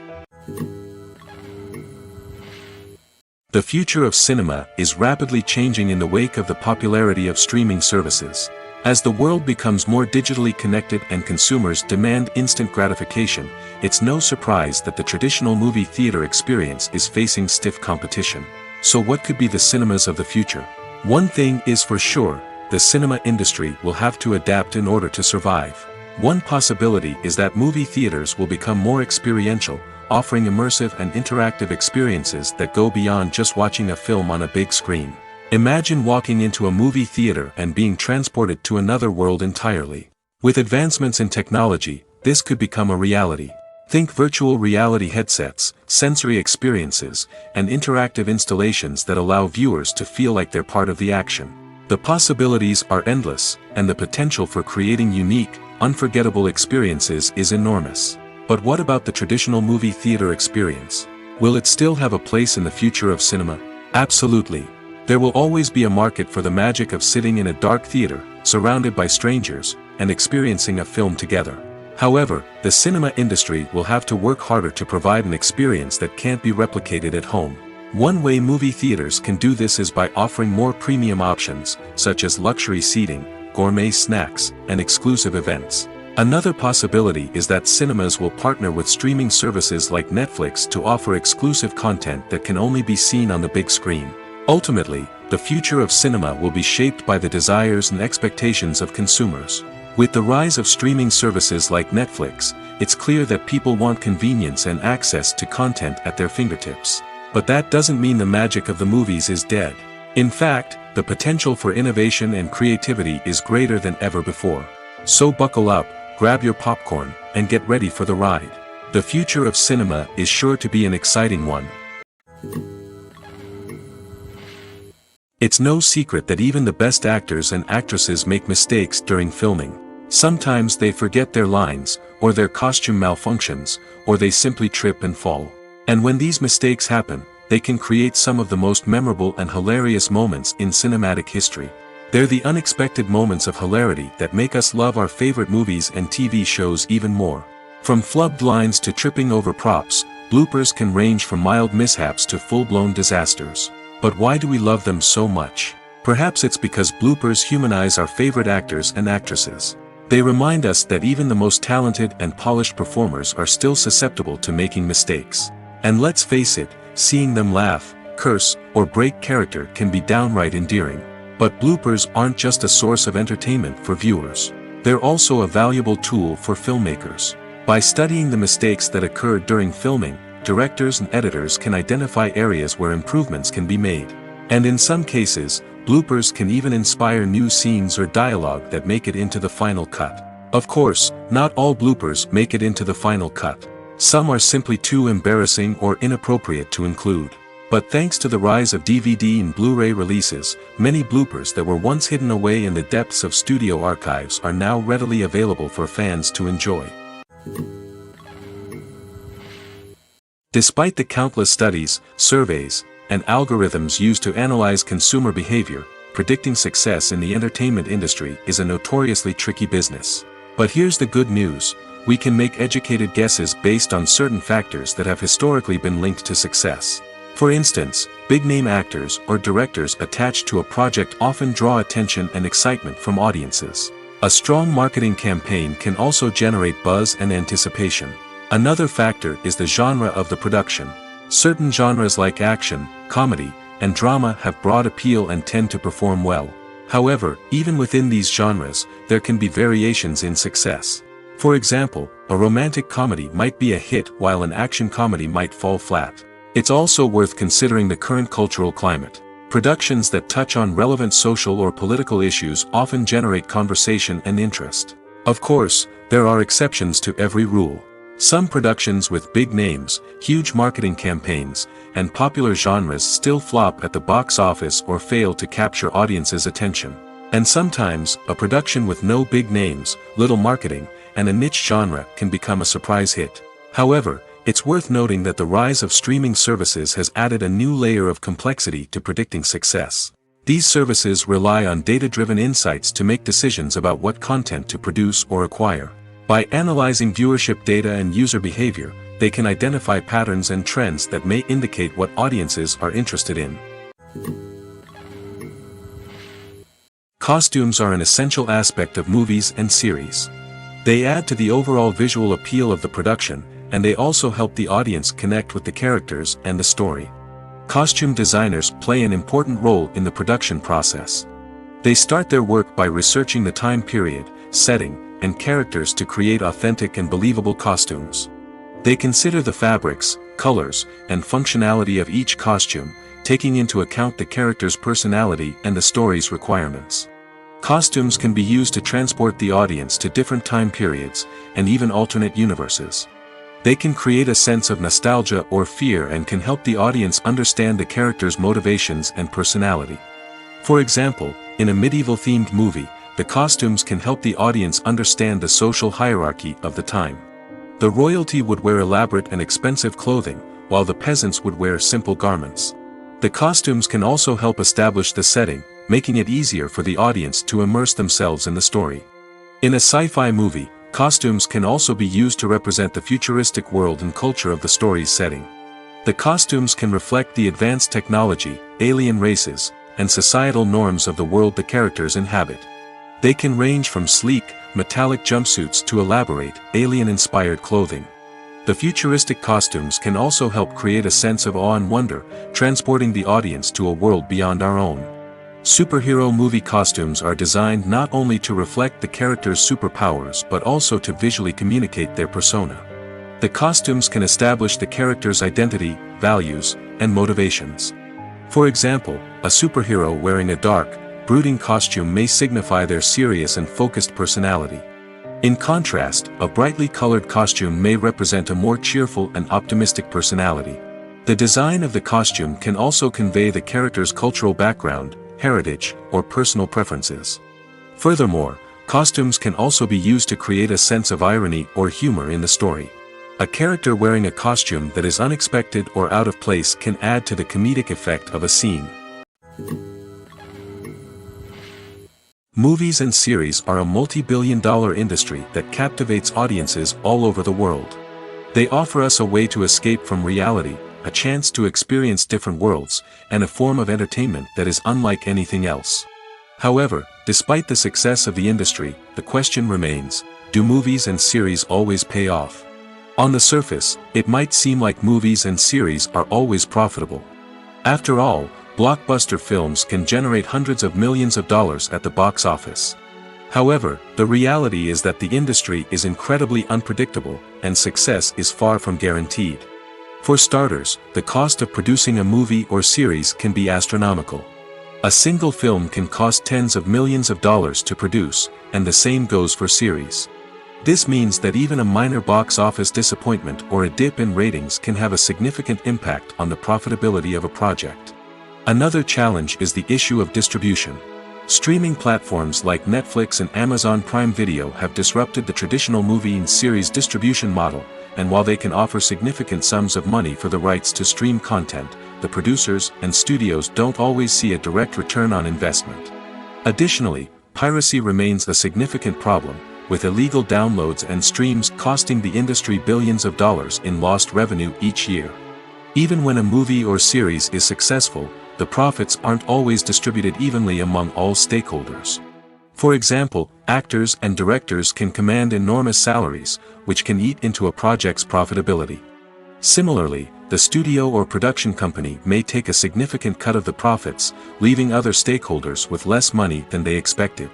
The future of cinema is rapidly changing in the wake of the popularity of streaming services. As the world becomes more digitally connected and consumers demand instant gratification, it's no surprise that the traditional movie theater experience is facing stiff competition. So what could be the cinemas of the future? One thing is for sure: the cinema industry will have to adapt in order to survive. One possibility is that movie theaters will become more experiential, offering immersive and interactive experiences that go beyond just watching a film on a big screen. Imagine walking into a movie theater and being transported to another world entirely. With advancements in technology, this could become a reality. Think virtual reality headsets, sensory experiences, and interactive installations that allow viewers to feel like they're part of the action. The possibilities are endless, and the potential for creating unique, unforgettable experiences is enormous. But what about the traditional movie theater experience? Will it still have a place in the future of cinema? Absolutely. There will always be a market for the magic of sitting in a dark theater, surrounded by strangers, and experiencing a film together. However, the cinema industry will have to work harder to provide an experience that can't be replicated at home. One way movie theaters can do this is by offering more premium options, such as luxury seating, gourmet snacks, and exclusive events. Another possibility is that cinemas will partner with streaming services like Netflix to offer exclusive content that can only be seen on the big screen. Ultimately, the future of cinema will be shaped by the desires and expectations of consumers. With the rise of streaming services like Netflix, it's clear that people want convenience and access to content at their fingertips. But that doesn't mean the magic of the movies is dead. In fact, the potential for innovation and creativity is greater than ever before. So buckle up, grab your popcorn, and get ready for the ride. The future of cinema is sure to be an exciting one. It's no secret that even the best actors and actresses make mistakes during filming. Sometimes they forget their lines, or their costume malfunctions, or they simply trip and fall. And when these mistakes happen, they can create some of the most memorable and hilarious moments in cinematic history. They're the unexpected moments of hilarity that make us love our favorite movies and TV shows even more. From flubbed lines to tripping over props, bloopers can range from mild mishaps to full-blown disasters. But why do we love them so much? Perhaps it's because bloopers humanize our favorite actors and actresses. They remind us that even the most talented and polished performers are still susceptible to making mistakes. And let's face it, seeing them laugh, curse, or break character can be downright endearing. But bloopers aren't just a source of entertainment for viewers. They're also a valuable tool for filmmakers. By studying the mistakes that occurred during filming, directors and editors can identify areas where improvements can be made. And in some cases, bloopers can even inspire new scenes or dialogue that make it into the final cut. Of course, not all bloopers make it into the final cut. Some are simply too embarrassing or inappropriate to include. But thanks to the rise of DVD and Blu-ray releases, many bloopers that were once hidden away in the depths of studio archives are now readily available for fans to enjoy. Despite the countless studies, surveys, and algorithms used to analyze consumer behavior, predicting success in the entertainment industry is a notoriously tricky business. But here's the good news: we can make educated guesses based on certain factors that have historically been linked to success. For instance, big-name actors or directors attached to a project often draw attention and excitement from audiences. A strong marketing campaign can also generate buzz and anticipation. Another factor is the genre of the production. Certain genres like action, comedy, and drama have broad appeal and tend to perform well. However, even within these genres, there can be variations in success. For example, a romantic comedy might be a hit while an action comedy might fall flat. It's also worth considering the current cultural climate. Productions that touch on relevant social or political issues often generate conversation and interest. Of course, there are exceptions to every rule. Some productions with big names, huge marketing campaigns, and popular genres still flop at the box office or fail to capture audiences' attention. And sometimes, a production with no big names, little marketing, and a niche genre can become a surprise hit. However, it's worth noting that the rise of streaming services has added a new layer of complexity to predicting success. These services rely on data-driven insights to make decisions about what content to produce or acquire. By analyzing viewership data and user behavior, they can identify patterns and trends that may indicate what audiences are interested in. Costumes are an essential aspect of movies and series. They add to the overall visual appeal of the production, and they also help the audience connect with the characters and the story. Costume designers play an important role in the production process. They start their work by researching the time period, setting, and characters to create authentic and believable costumes. They consider the fabrics, colors, and functionality of each costume, taking into account the character's personality and the story's requirements. Costumes can be used to transport the audience to different time periods, and even alternate universes. They can create a sense of nostalgia or fear and can help the audience understand the character's motivations and personality. For example, in a medieval-themed movie, the costumes can help the audience understand the social hierarchy of the time. The royalty would wear elaborate and expensive clothing, while the peasants would wear simple garments. The costumes can also help establish the setting, making it easier for the audience to immerse themselves in the story. In a sci-fi movie, costumes can also be used to represent the futuristic world and culture of the story's setting. The costumes can reflect the advanced technology, alien races, and societal norms of the world the characters inhabit. They can range from sleek, metallic jumpsuits to elaborate, alien-inspired clothing. The futuristic costumes can also help create a sense of awe and wonder, transporting the audience to a world beyond our own. Superhero movie costumes are designed not only to reflect the character's superpowers but also to visually communicate their persona. The costumes can establish the character's identity, values, and motivations. For example, a superhero wearing a dark, brooding costume may signify their serious and focused personality. In contrast, a brightly colored costume may represent a more cheerful and optimistic personality. The design of the costume can also convey the character's cultural background, heritage, or personal preferences. Furthermore, costumes can also be used to create a sense of irony or humor in the story. A character wearing a costume that is unexpected or out of place can add to the comedic effect of a scene. Movies and series are a multi-billion-dollar industry that captivates audiences all over the world. They offer us a way to escape from reality, a chance to experience different worlds, and a form of entertainment that is unlike anything else. However, despite the success of the industry, the question remains, do movies and series always pay off? On the surface, it might seem like movies and series are always profitable. After all, blockbuster films can generate hundreds of millions of dollars at the box office. However, the reality is that the industry is incredibly unpredictable, and success is far from guaranteed. For starters, the cost of producing a movie or series can be astronomical. A single film can cost tens of millions of dollars to produce, and the same goes for series. This means that even a minor box office disappointment or a dip in ratings can have a significant impact on the profitability of a project. Another challenge is the issue of distribution. Streaming platforms like Netflix and Amazon Prime Video have disrupted the traditional movie and series distribution model, and while they can offer significant sums of money for the rights to stream content, the producers and studios don't always see a direct return on investment. Additionally, piracy remains a significant problem, with illegal downloads and streams costing the industry billions of dollars in lost revenue each year. Even when a movie or series is successful, the profits aren't always distributed evenly among all stakeholders. For example, actors and directors can command enormous salaries, which can eat into a project's profitability. Similarly, the studio or production company may take a significant cut of the profits, leaving other stakeholders with less money than they expected.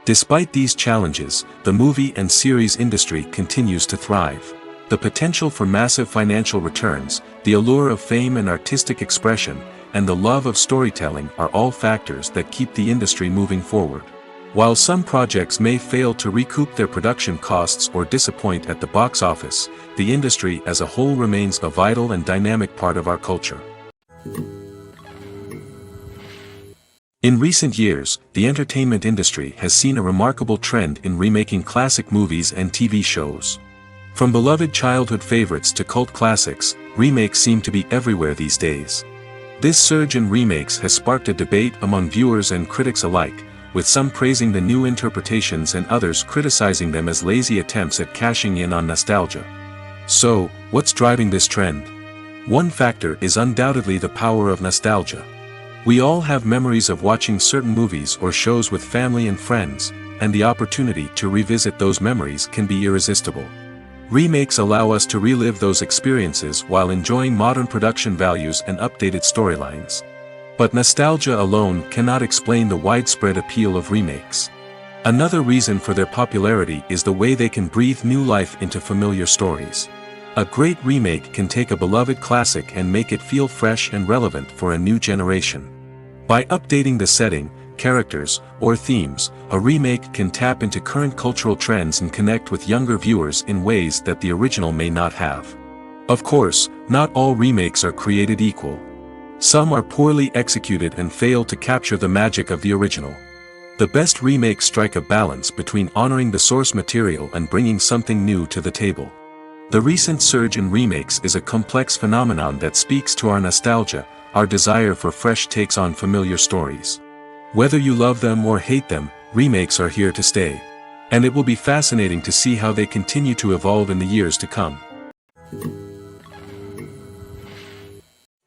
Despite these challenges, the movie and series industry continues to thrive. The potential for massive financial returns, the allure of fame and artistic expression, and the love of storytelling are all factors that keep the industry moving forward. While some projects may fail to recoup their production costs or disappoint at the box office, the industry as a whole remains a vital and dynamic part of our culture. In recent years, the entertainment industry has seen a remarkable trend in remaking classic movies and TV shows. From beloved childhood favorites to cult classics, remakes seem to be everywhere these days. This surge in remakes has sparked a debate among viewers and critics alike, with some praising the new interpretations and others criticizing them as lazy attempts at cashing in on nostalgia. So, what's driving this trend? One factor is undoubtedly the power of nostalgia. We all have memories of watching certain movies or shows with family and friends, and the opportunity to revisit those memories can be irresistible. Remakes allow us to relive those experiences while enjoying modern production values and updated storylines. But nostalgia alone cannot explain the widespread appeal of remakes. Another reason for their popularity is the way they can breathe new life into familiar stories. A great remake can take a beloved classic and make it feel fresh and relevant for a new generation. By updating the setting, characters, or themes, a remake can tap into current cultural trends and connect with younger viewers in ways that the original may not have. Of course, not all remakes are created equal. Some are poorly executed and fail to capture the magic of the original. The best remakes strike a balance between honoring the source material and bringing something new to the table. The recent surge in remakes is a complex phenomenon that speaks to our nostalgia, our desire for fresh takes on familiar stories. Whether you love them or hate them, remakes are here to stay. And it will be fascinating to see how they continue to evolve in the years to come.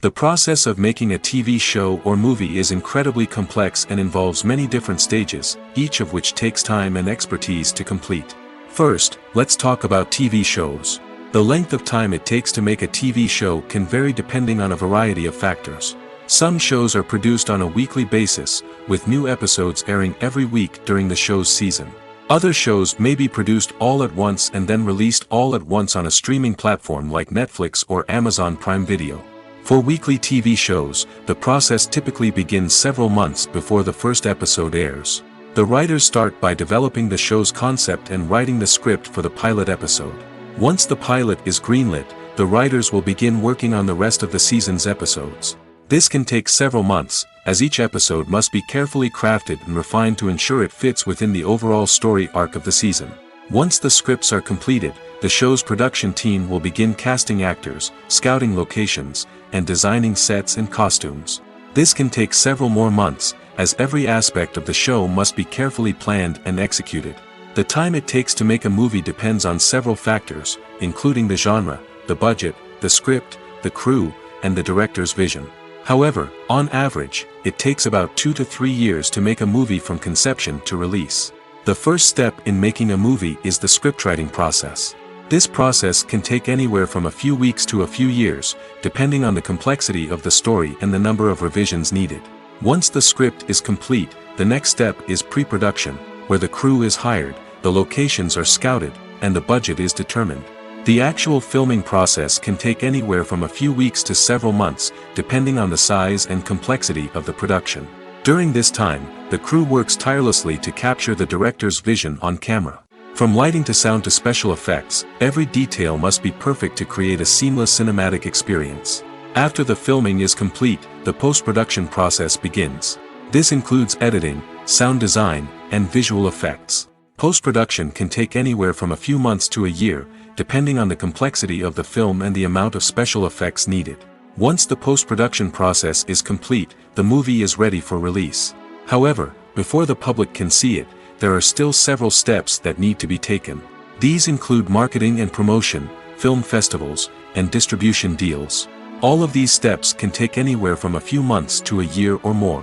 The process of making a TV show or movie is incredibly complex and involves many different stages, each of which takes time and expertise to complete. First, let's talk about TV shows. The length of time it takes to make a TV show can vary depending on a variety of factors. Some shows are produced on a weekly basis, with new episodes airing every week during the show's season. Other shows may be produced all at once and then released all at once on a streaming platform like Netflix or Amazon Prime Video. For weekly TV shows, the process typically begins several months before the first episode airs. The writers start by developing the show's concept and writing the script for the pilot episode. Once the pilot is greenlit, the writers will begin working on the rest of the season's episodes. This can take several months, as each episode must be carefully crafted and refined to ensure it fits within the overall story arc of the season. Once the scripts are completed, the show's production team will begin casting actors, scouting locations, and designing sets and costumes. This can take several more months, as every aspect of the show must be carefully planned and executed. The time it takes to make a movie depends on several factors, including the genre, the budget, the script, the crew, and the director's vision. However, on average, it takes about 2 to 3 years to make a movie from conception to release. The first step in making a movie is the scriptwriting process. This process can take anywhere from a few weeks to a few years, depending on the complexity of the story and the number of revisions needed. Once the script is complete, the next step is pre-production, where the crew is hired, the locations are scouted, and the budget is determined. The actual filming process can take anywhere from a few weeks to several months, depending on the size and complexity of the production. During this time, the crew works tirelessly to capture the director's vision on camera. From lighting to sound to special effects, every detail must be perfect to create a seamless cinematic experience. After the filming is complete, the post-production process begins. This includes editing, sound design, and visual effects. Post-production can take anywhere from a few months to a year, depending on the complexity of the film and the amount of special effects needed. Once the post-production process is complete, the movie is ready for release. However, before the public can see it, there are still several steps that need to be taken. These include marketing and promotion, film festivals, and distribution deals. All of these steps can take anywhere from a few months to a year or more.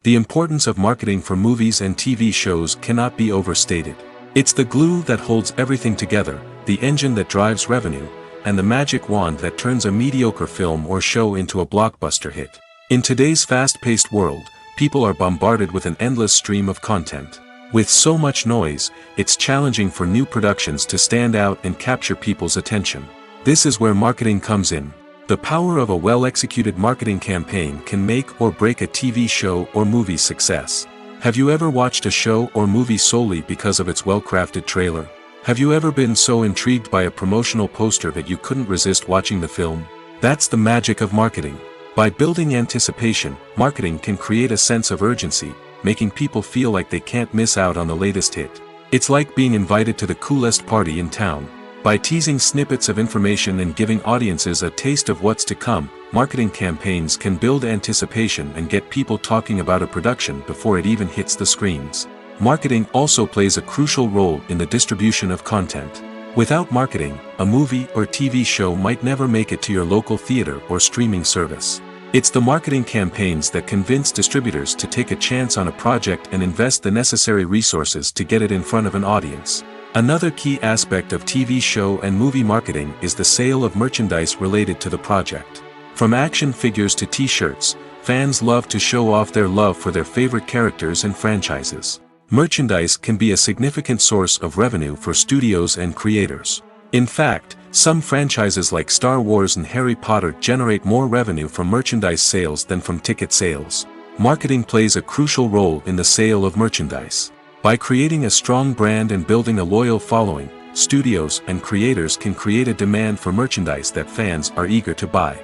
The importance of marketing for movies and TV shows cannot be overstated. It's the glue that holds everything together, the engine that drives revenue, and the magic wand that turns a mediocre film or show into a blockbuster hit. In today's fast-paced world, people are bombarded with an endless stream of content. With so much noise, it's challenging for new productions to stand out and capture people's attention. This is where marketing comes in. The power of a well-executed marketing campaign can make or break a TV show or movie's success. Have you ever watched a show or movie solely because of its well-crafted trailer? Have you ever been so intrigued by a promotional poster that you couldn't resist watching the film? That's the magic of marketing. By building anticipation, marketing can create a sense of urgency, making people feel like they can't miss out on the latest hit. It's like being invited to the coolest party in town. By teasing snippets of information and giving audiences a taste of what's to come, marketing campaigns can build anticipation and get people talking about a production before it even hits the screens. Marketing also plays a crucial role in the distribution of content. Without marketing, a movie or TV show might never make it to your local theater or streaming service. It's the marketing campaigns that convince distributors to take a chance on a project and invest the necessary resources to get it in front of an audience. Another key aspect of TV show and movie marketing is the sale of merchandise related to the project. From action figures to t-shirts, fans love to show off their love for their favorite characters and franchises. Merchandise can be a significant source of revenue for studios and creators. In fact, some franchises like Star Wars and Harry Potter generate more revenue from merchandise sales than from ticket sales. Marketing plays a crucial role in the sale of merchandise. By creating a strong brand and building a loyal following, studios and creators can create a demand for merchandise that fans are eager to buy.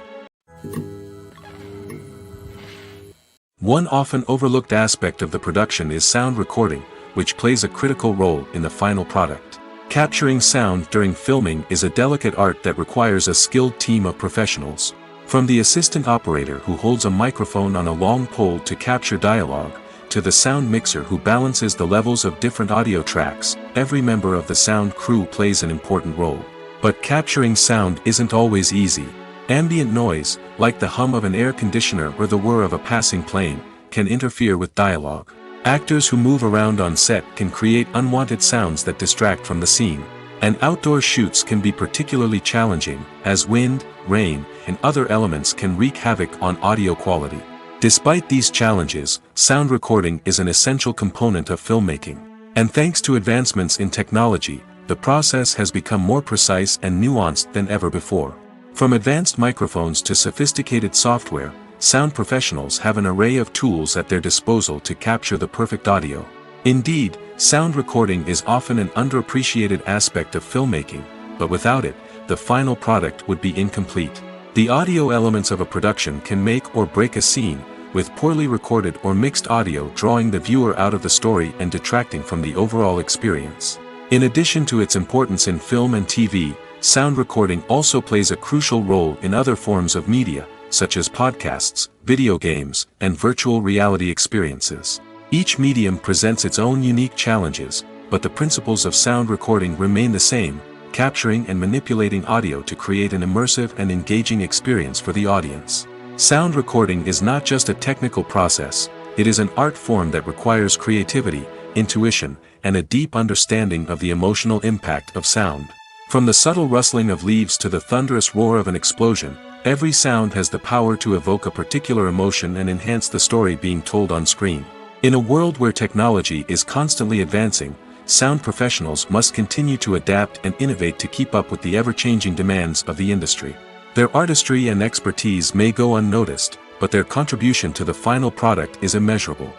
One often overlooked aspect of the production is sound recording, which plays a critical role in the final product. Capturing sound during filming is a delicate art that requires a skilled team of professionals. From the assistant operator who holds a microphone on a long pole to capture dialogue, to the sound mixer who balances the levels of different audio tracks, every member of the sound crew plays an important role. But capturing sound isn't always easy. Ambient noise, like the hum of an air conditioner or the whir of a passing plane, can interfere with dialogue. Actors who move around on set can create unwanted sounds that distract from the scene. And outdoor shoots can be particularly challenging, as wind, rain, and other elements can wreak havoc on audio quality. Despite these challenges, sound recording is an essential component of filmmaking. And thanks to advancements in technology, the process has become more precise and nuanced than ever before. From advanced microphones to sophisticated software, sound professionals have an array of tools at their disposal to capture the perfect audio. Indeed, sound recording is often an underappreciated aspect of filmmaking, but without it, the final product would be incomplete. The audio elements of a production can make or break a scene, with poorly recorded or mixed audio drawing the viewer out of the story and detracting from the overall experience. In addition to its importance in film and TV, sound recording also plays a crucial role in other forms of media, such as podcasts, video games, and virtual reality experiences. Each medium presents its own unique challenges, but the principles of sound recording remain the same, capturing and manipulating audio to create an immersive and engaging experience for the audience. Sound recording is not just a technical process, it is an art form that requires creativity, intuition, and a deep understanding of the emotional impact of sound. From the subtle rustling of leaves to the thunderous roar of an explosion, every sound has the power to evoke a particular emotion and enhance the story being told on screen. In a world where technology is constantly advancing, sound professionals must continue to adapt and innovate to keep up with the ever-changing demands of the industry. Their artistry and expertise may go unnoticed, but their contribution to the final product is immeasurable.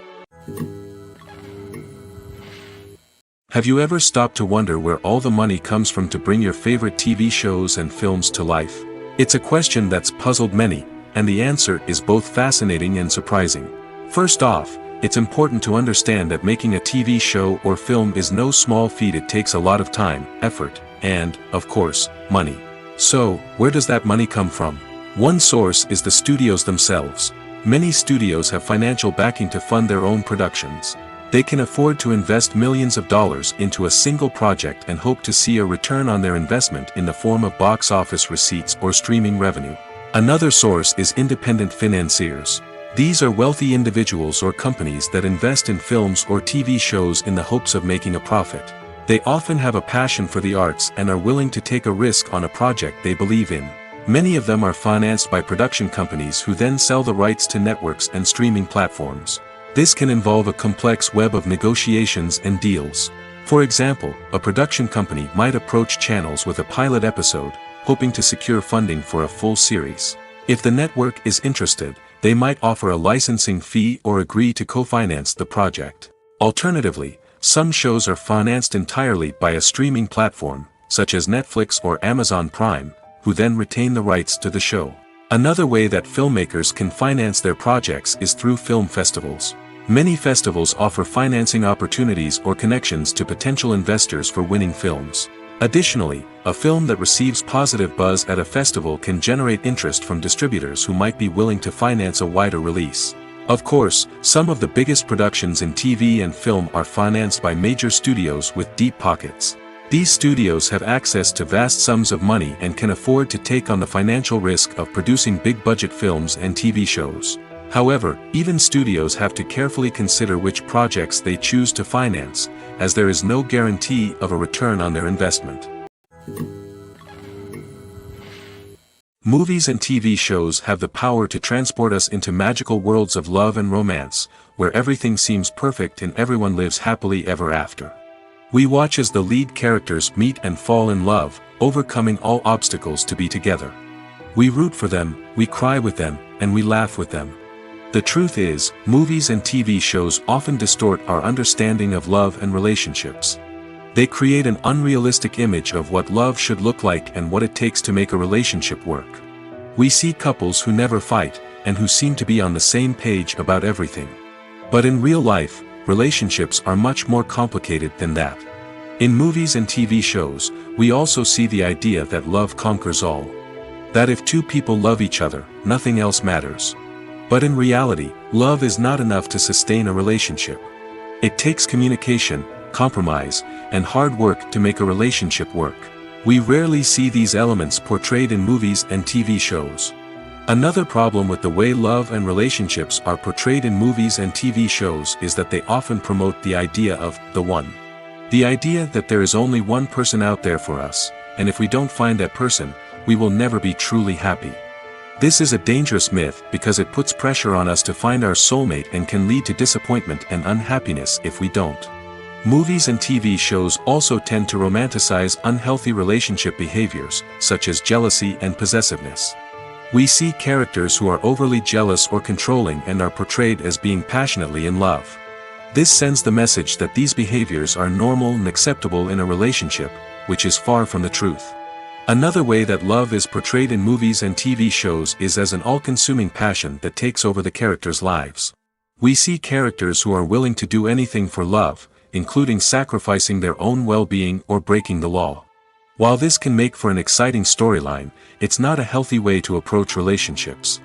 Have you ever stopped to wonder where all the money comes from to bring your favorite TV shows and films to life? It's a question that's puzzled many, and the answer is both fascinating and surprising. First off, it's important to understand that making a TV show or film is no small feat. It takes a lot of time, effort, and, of course, money. So, where does that money come from? One source is the studios themselves. Many studios have financial backing to fund their own productions. They can afford to invest millions of dollars into a single project and hope to see a return on their investment in the form of box office receipts or streaming revenue. Another source is independent financiers. These are wealthy individuals or companies that invest in films or TV shows in the hopes of making a profit. They often have a passion for the arts and are willing to take a risk on a project they believe in. Many of them are financed by production companies who then sell the rights to networks and streaming platforms. This can involve a complex web of negotiations and deals. For example, a production company might approach channels with a pilot episode, hoping to secure funding for a full series. If the network is interested, they might offer a licensing fee or agree to co-finance the project. Alternatively, some shows are financed entirely by a streaming platform, such as Netflix or Amazon Prime, who then retain the rights to the show. Another way that filmmakers can finance their projects is through film festivals. Many festivals offer financing opportunities or connections to potential investors for winning films. Additionally, a film that receives positive buzz at a festival can generate interest from distributors who might be willing to finance a wider release. Of course, some of the biggest productions in TV and film are financed by major studios with deep pockets. These studios have access to vast sums of money and can afford to take on the financial risk of producing big-budget films and TV shows. However, even studios have to carefully consider which projects they choose to finance, as there is no guarantee of a return on their investment. Movies and TV shows have the power to transport us into magical worlds of love and romance, where everything seems perfect and everyone lives happily ever after. We watch as the lead characters meet and fall in love, overcoming all obstacles to be together. We root for them, we cry with them, and we laugh with them. The truth is, movies and TV shows often distort our understanding of love and relationships. They create an unrealistic image of what love should look like and what it takes to make a relationship work. We see couples who never fight, and who seem to be on the same page about everything. But in real life, relationships are much more complicated than that. In movies and TV shows, we also see the idea that love conquers all. That if two people love each other, nothing else matters. But in reality, love is not enough to sustain a relationship. It takes communication, compromise, and hard work to make a relationship work. We rarely see these elements portrayed in movies and TV shows. Another problem with the way love and relationships are portrayed in movies and TV shows is that they often promote the idea of the one. The idea that there is only one person out there for us, and if we don't find that person, we will never be truly happy. This is a dangerous myth because it puts pressure on us to find our soulmate and can lead to disappointment and unhappiness if we don't. Movies and TV shows also tend to romanticize unhealthy relationship behaviors, such as jealousy and possessiveness. We see characters who are overly jealous or controlling and are portrayed as being passionately in love. This sends the message that these behaviors are normal and acceptable in a relationship, which is far from the truth. Another way that love is portrayed in movies and TV shows is as an all-consuming passion that takes over the characters' lives. We see characters who are willing to do anything for love, including sacrificing their own well-being or breaking the law. While this can make for an exciting storyline, it's not a healthy way to approach relationships.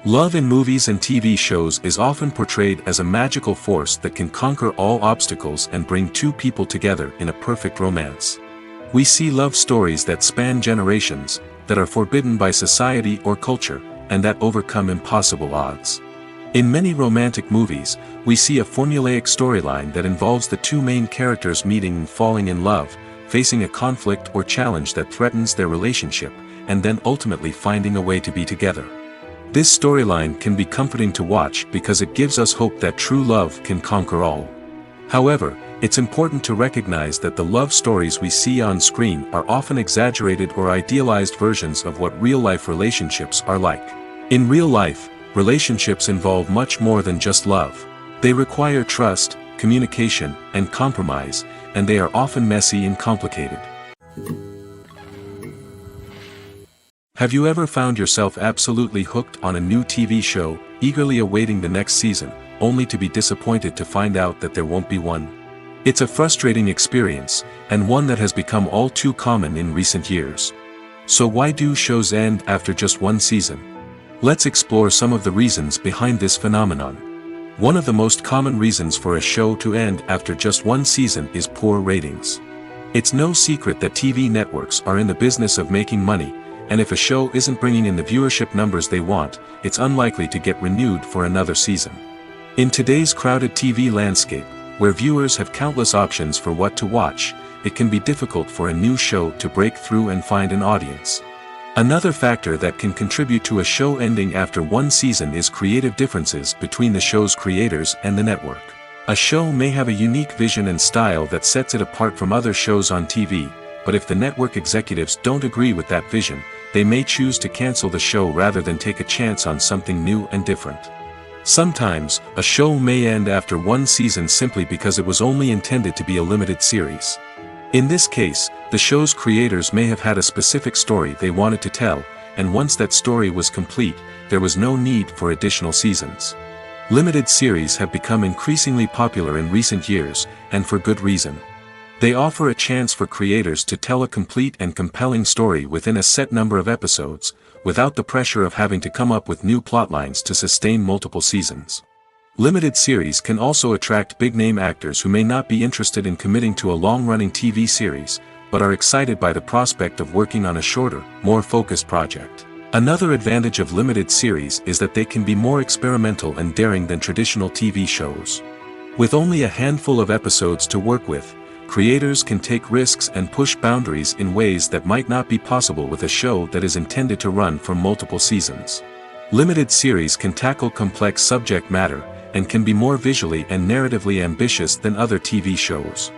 Love in movies and TV shows is often portrayed as a magical force that can conquer all obstacles and bring two people together in a perfect romance. We see love stories that span generations, that are forbidden by society or culture, and that overcome impossible odds. In many romantic movies, we see a formulaic storyline that involves the two main characters meeting and falling in love, facing a conflict or challenge that threatens their relationship, and then ultimately finding a way to be together. This storyline can be comforting to watch because it gives us hope that true love can conquer all. However, it's important to recognize that the love stories we see on screen are often exaggerated or idealized versions of what real-life relationships are like. In real life, relationships involve much more than just love. They require trust, communication, and compromise, and they are often messy and complicated. Have you ever found yourself absolutely hooked on a new TV show, eagerly awaiting the next season, only to be disappointed to find out that there won't be one? It's a frustrating experience, and one that has become all too common in recent years. So why do shows end after just one season? Let's explore some of the reasons behind this phenomenon. One of the most common reasons for a show to end after just one season is poor ratings. It's no secret that TV networks are in the business of making money, and if a show isn't bringing in the viewership numbers they want, it's unlikely to get renewed for another season. In today's crowded TV landscape, where viewers have countless options for what to watch, it can be difficult for a new show to break through and find an audience. Another factor that can contribute to a show ending after one season is creative differences between the show's creators and the network. A show may have a unique vision and style that sets it apart from other shows on TV, but if the network executives don't agree with that vision, they may choose to cancel the show rather than take a chance on something new and different. Sometimes, a show may end after one season simply because it was only intended to be a limited series. In this case, the show's creators may have had a specific story they wanted to tell, and once that story was complete, there was no need for additional seasons. Limited series have become increasingly popular in recent years, and for good reason. They offer a chance for creators to tell a complete and compelling story within a set number of episodes, without the pressure of having to come up with new plotlines to sustain multiple seasons. Limited series can also attract big-name actors who may not be interested in committing to a long-running TV series, but are excited by the prospect of working on a shorter, more focused project. Another advantage of limited series is that they can be more experimental and daring than traditional TV shows. With only a handful of episodes to work with, creators can take risks and push boundaries in ways that might not be possible with a show that is intended to run for multiple seasons. Limited series can tackle complex subject matter, and can be more visually and narratively ambitious than other TV shows.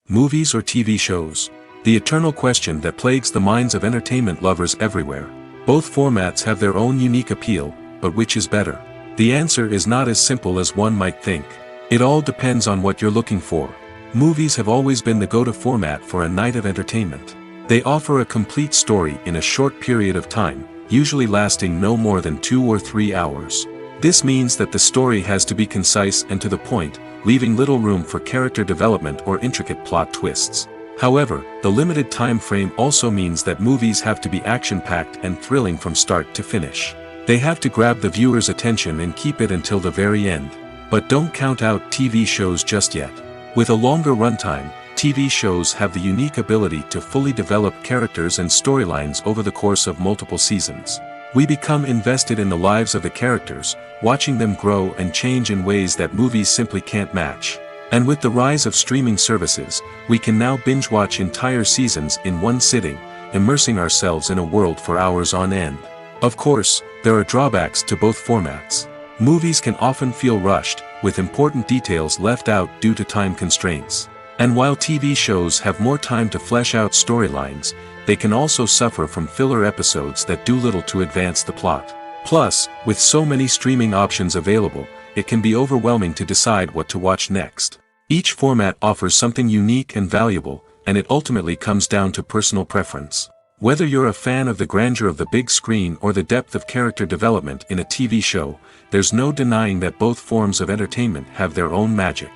Movies or TV shows? The eternal question that plagues the minds of entertainment lovers everywhere. Both formats have their own unique appeal, but which is better? The answer is not as simple as one might think. It all depends on what you're looking for. Movies have always been the go-to format for a night of entertainment. They offer a complete story in a short period of time, usually lasting no more than 2 or 3 hours. This means that the story has to be concise and to the point, leaving little room for character development or intricate plot twists. However, the limited time frame also means that movies have to be action-packed and thrilling from start to finish. They have to grab the viewer's attention and keep it until the very end. But don't count out TV shows just yet. With a longer runtime, TV shows have the unique ability to fully develop characters and storylines over the course of multiple seasons. We become invested in the lives of the characters, watching them grow and change in ways that movies simply can't match. And with the rise of streaming services, we can now binge-watch entire seasons in one sitting, immersing ourselves in a world for hours on end. Of course, there are drawbacks to both formats. Movies can often feel rushed, with important details left out due to time constraints. And while TV shows have more time to flesh out storylines, they can also suffer from filler episodes that do little to advance the plot. Plus, with so many streaming options available, it can be overwhelming to decide what to watch next. Each format offers something unique and valuable, and it ultimately comes down to personal preference. Whether you're a fan of the grandeur of the big screen or the depth of character development in a TV show, there's no denying that both forms of entertainment have their own magic.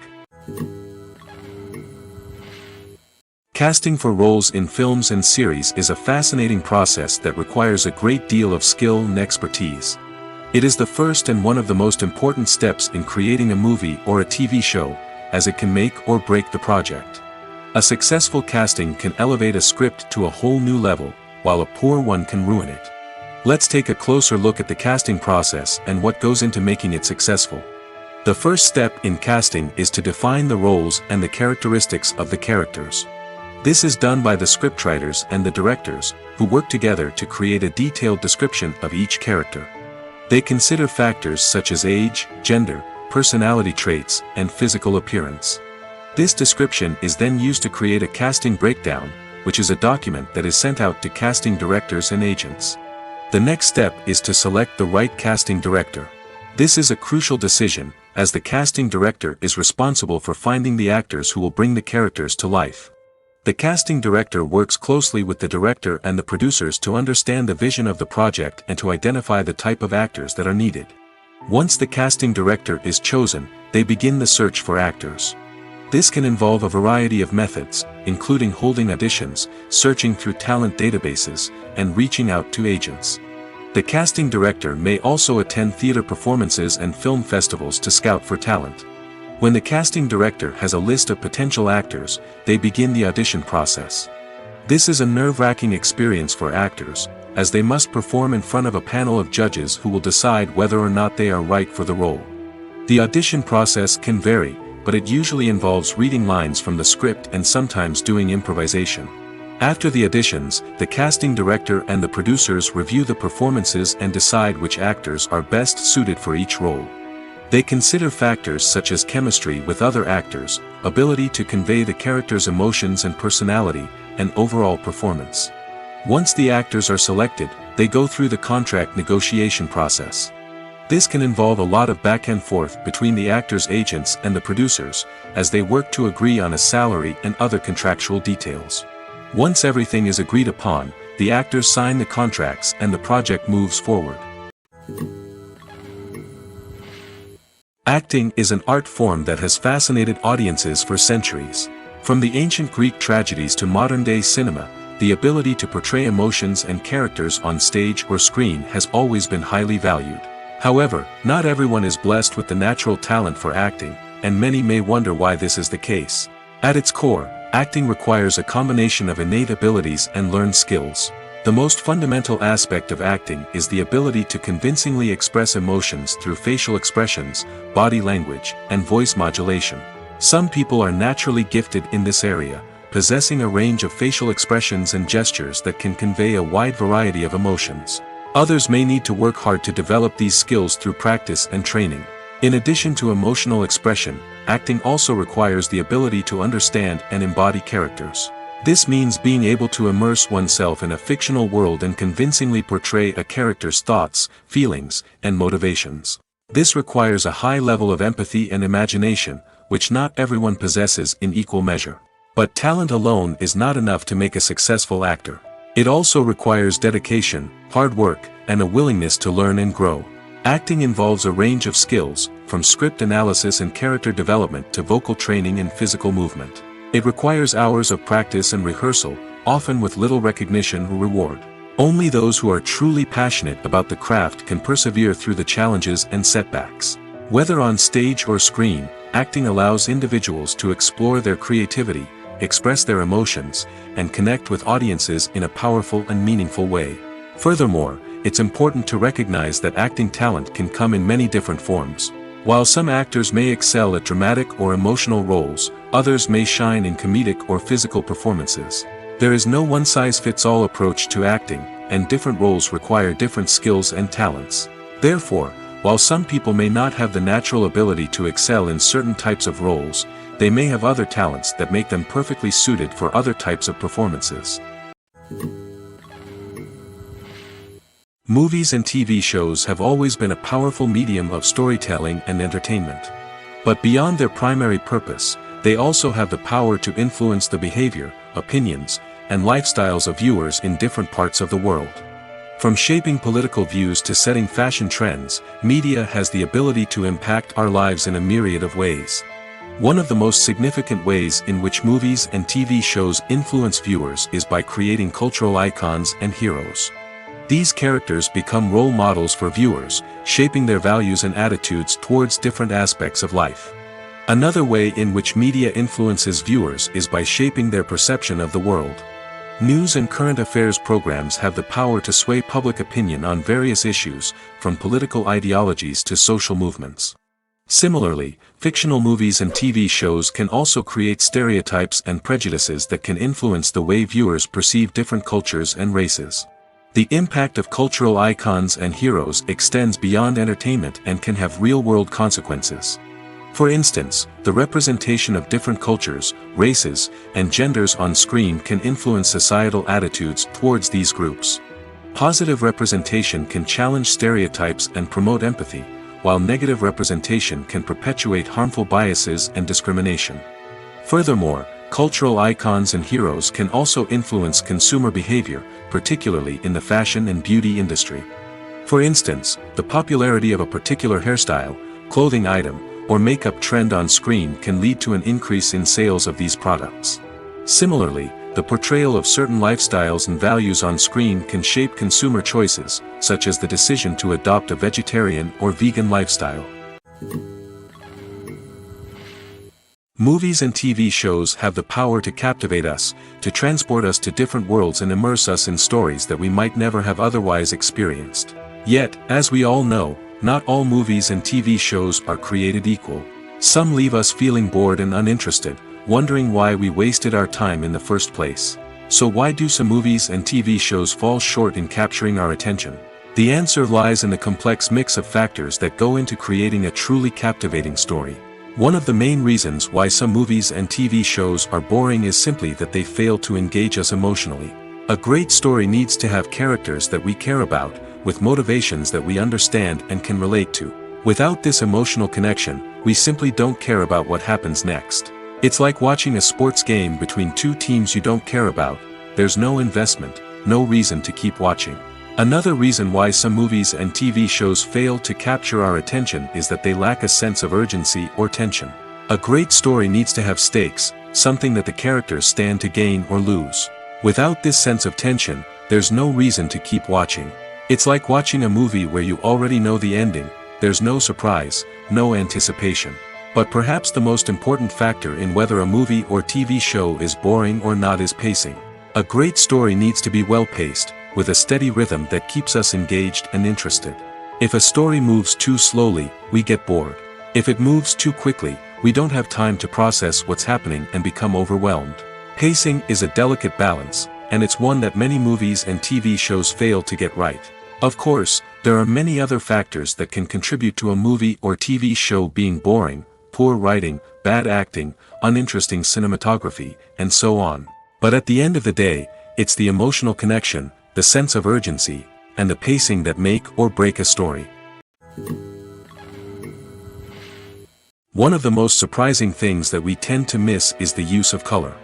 Casting for roles in films and series is a fascinating process that requires a great deal of skill and expertise. It is the first and one of the most important steps in creating a movie or a TV show, as it can make or break the project. A successful casting can elevate a script to a whole new level, while a poor one can ruin it. Let's take a closer look at the casting process and what goes into making it successful. The first step in casting is to define the roles and the characteristics of the characters. This is done by the scriptwriters and the directors, who work together to create a detailed description of each character. They consider factors such as age, gender, personality traits, and physical appearance. This description is then used to create a casting breakdown, which is a document that is sent out to casting directors and agents. The next step is to select the right casting director. This is a crucial decision, as the casting director is responsible for finding the actors who will bring the characters to life. The casting director works closely with the director and the producers to understand the vision of the project and to identify the type of actors that are needed. Once the casting director is chosen, they begin the search for actors. This can involve a variety of methods, including holding auditions, searching through talent databases, and reaching out to agents. The casting director may also attend theater performances and film festivals to scout for talent. When the casting director has a list of potential actors, they begin the audition process. This is a nerve-wracking experience for actors, as they must perform in front of a panel of judges who will decide whether or not they are right for the role. The audition process can vary, but it usually involves reading lines from the script and sometimes doing improvisation. After the auditions, the casting director and the producers review the performances and decide which actors are best suited for each role. They consider factors such as chemistry with other actors, ability to convey the character's emotions and personality, and overall performance. Once the actors are selected, they go through the contract negotiation process. This can involve a lot of back and forth between the actors' agents and the producers, as they work to agree on a salary and other contractual details. Once everything is agreed upon, the actors sign the contracts and the project moves forward. Acting is an art form that has fascinated audiences for centuries. From the ancient Greek tragedies to modern-day cinema, the ability to portray emotions and characters on stage or screen has always been highly valued. However, not everyone is blessed with the natural talent for acting, and many may wonder why this is the case. At its core, acting requires a combination of innate abilities and learned skills. The most fundamental aspect of acting is the ability to convincingly express emotions through facial expressions, body language, and voice modulation. Some people are naturally gifted in this area, possessing a range of facial expressions and gestures that can convey a wide variety of emotions. Others may need to work hard to develop these skills through practice and training. In addition to emotional expression, acting also requires the ability to understand and embody characters. This means being able to immerse oneself in a fictional world and convincingly portray a character's thoughts, feelings, and motivations. This requires a high level of empathy and imagination, which not everyone possesses in equal measure. But talent alone is not enough to make a successful actor. It also requires dedication, hard work, and a willingness to learn and grow. Acting involves a range of skills, from script analysis and character development to vocal training and physical movement. It requires hours of practice and rehearsal, often with little recognition or reward. Only those who are truly passionate about the craft can persevere through the challenges and setbacks. Whether on stage or screen, acting allows individuals to explore their creativity, express their emotions, and connect with audiences in a powerful and meaningful way. Furthermore, it's important to recognize that acting talent can come in many different forms. While some actors may excel at dramatic or emotional roles, others may shine in comedic or physical performances. There is no one-size-fits-all approach to acting, and different roles require different skills and talents. Therefore, while some people may not have the natural ability to excel in certain types of roles, they may have other talents that make them perfectly suited for other types of performances. Movies and TV shows have always been a powerful medium of storytelling and entertainment. But beyond their primary purpose, they also have the power to influence the behavior, opinions, and lifestyles of viewers in different parts of the world. From shaping political views to setting fashion trends, media has the ability to impact our lives in a myriad of ways. One of the most significant ways in which movies and TV shows influence viewers is by creating cultural icons and heroes. These characters become role models for viewers, shaping their values and attitudes towards different aspects of life. Another way in which media influences viewers is by shaping their perception of the world. News and current affairs programs have the power to sway public opinion on various issues, from political ideologies to social movements. Similarly, fictional movies and TV shows can also create stereotypes and prejudices that can influence the way viewers perceive different cultures and races. The impact of cultural icons and heroes extends beyond entertainment and can have real-world consequences. For instance, the representation of different cultures, races, and genders on screen can influence societal attitudes towards these groups. Positive representation can challenge stereotypes and promote empathy, while negative representation can perpetuate harmful biases and discrimination. Furthermore, cultural icons and heroes can also influence consumer behavior, particularly in the fashion and beauty industry. For instance, the popularity of a particular hairstyle, clothing item, or makeup trend on screen can lead to an increase in sales of these products. Similarly, the portrayal of certain lifestyles and values on screen can shape consumer choices, such as the decision to adopt a vegetarian or vegan lifestyle. Movies and TV shows have the power to captivate us, to transport us to different worlds and immerse us in stories that we might never have otherwise experienced. Yet, as we all know, not all movies and TV shows are created equal. Some leave us feeling bored and uninterested, wondering why we wasted our time in the first place. So why do some movies and TV shows fall short in capturing our attention? The answer lies in the complex mix of factors that go into creating a truly captivating story. One of the main reasons why some movies and TV shows are boring is simply that they fail to engage us emotionally. A great story needs to have characters that we care about, with motivations that we understand and can relate to. Without this emotional connection, we simply don't care about what happens next. It's like watching a sports game between two teams you don't care about. There's no investment, no reason to keep watching. Another reason why some movies and TV shows fail to capture our attention is that they lack a sense of urgency or tension. A great story needs to have stakes, something that the characters stand to gain or lose. Without this sense of tension, there's no reason to keep watching. It's like watching a movie where you already know the ending. There's no surprise, no anticipation. But perhaps the most important factor in whether a movie or TV show is boring or not is pacing. A great story needs to be well-paced, with a steady rhythm that keeps us engaged and interested. If a story moves too slowly, we get bored. If it moves too quickly, we don't have time to process what's happening and become overwhelmed. Pacing is a delicate balance, and it's one that many movies and TV shows fail to get right. Of course, there are many other factors that can contribute to a movie or TV show being boring: poor writing, bad acting, uninteresting cinematography, and so on. But at the end of the day, it's the emotional connection, the sense of urgency, and the pacing that make or break a story. One of the most surprising things that we tend to miss is the use of color.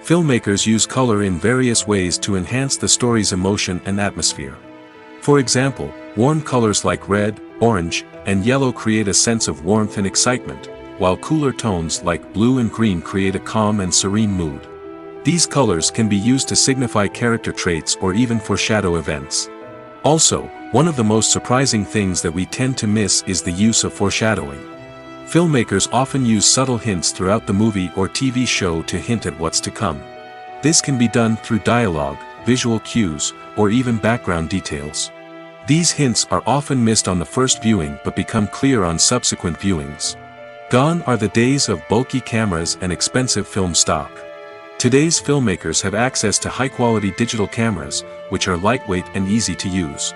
Filmmakers use color in various ways to enhance the story's emotion and atmosphere. For example, warm colors like red, orange, and yellow create a sense of warmth and excitement, while cooler tones like blue and green create a calm and serene mood. These colors can be used to signify character traits or even foreshadow events. Also, one of the most surprising things that we tend to miss is the use of foreshadowing. Filmmakers often use subtle hints throughout the movie or TV show to hint at what's to come. This can be done through dialogue, visual cues, or even background details. These hints are often missed on the first viewing but become clear on subsequent viewings. Gone are the days of bulky cameras and expensive film stock. Today's filmmakers have access to high-quality digital cameras, which are lightweight and easy to use.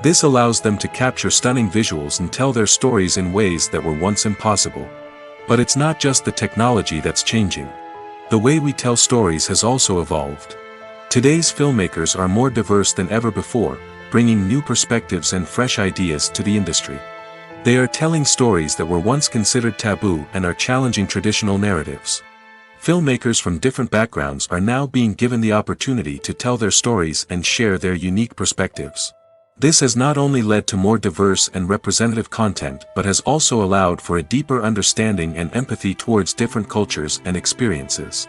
This allows them to capture stunning visuals and tell their stories in ways that were once impossible. But it's not just the technology that's changing. The way we tell stories has also evolved. Today's filmmakers are more diverse than ever before, bringing new perspectives and fresh ideas to the industry. They are telling stories that were once considered taboo and are challenging traditional narratives. Filmmakers from different backgrounds are now being given the opportunity to tell their stories and share their unique perspectives. This has not only led to more diverse and representative content but has also allowed for a deeper understanding and empathy towards different cultures and experiences.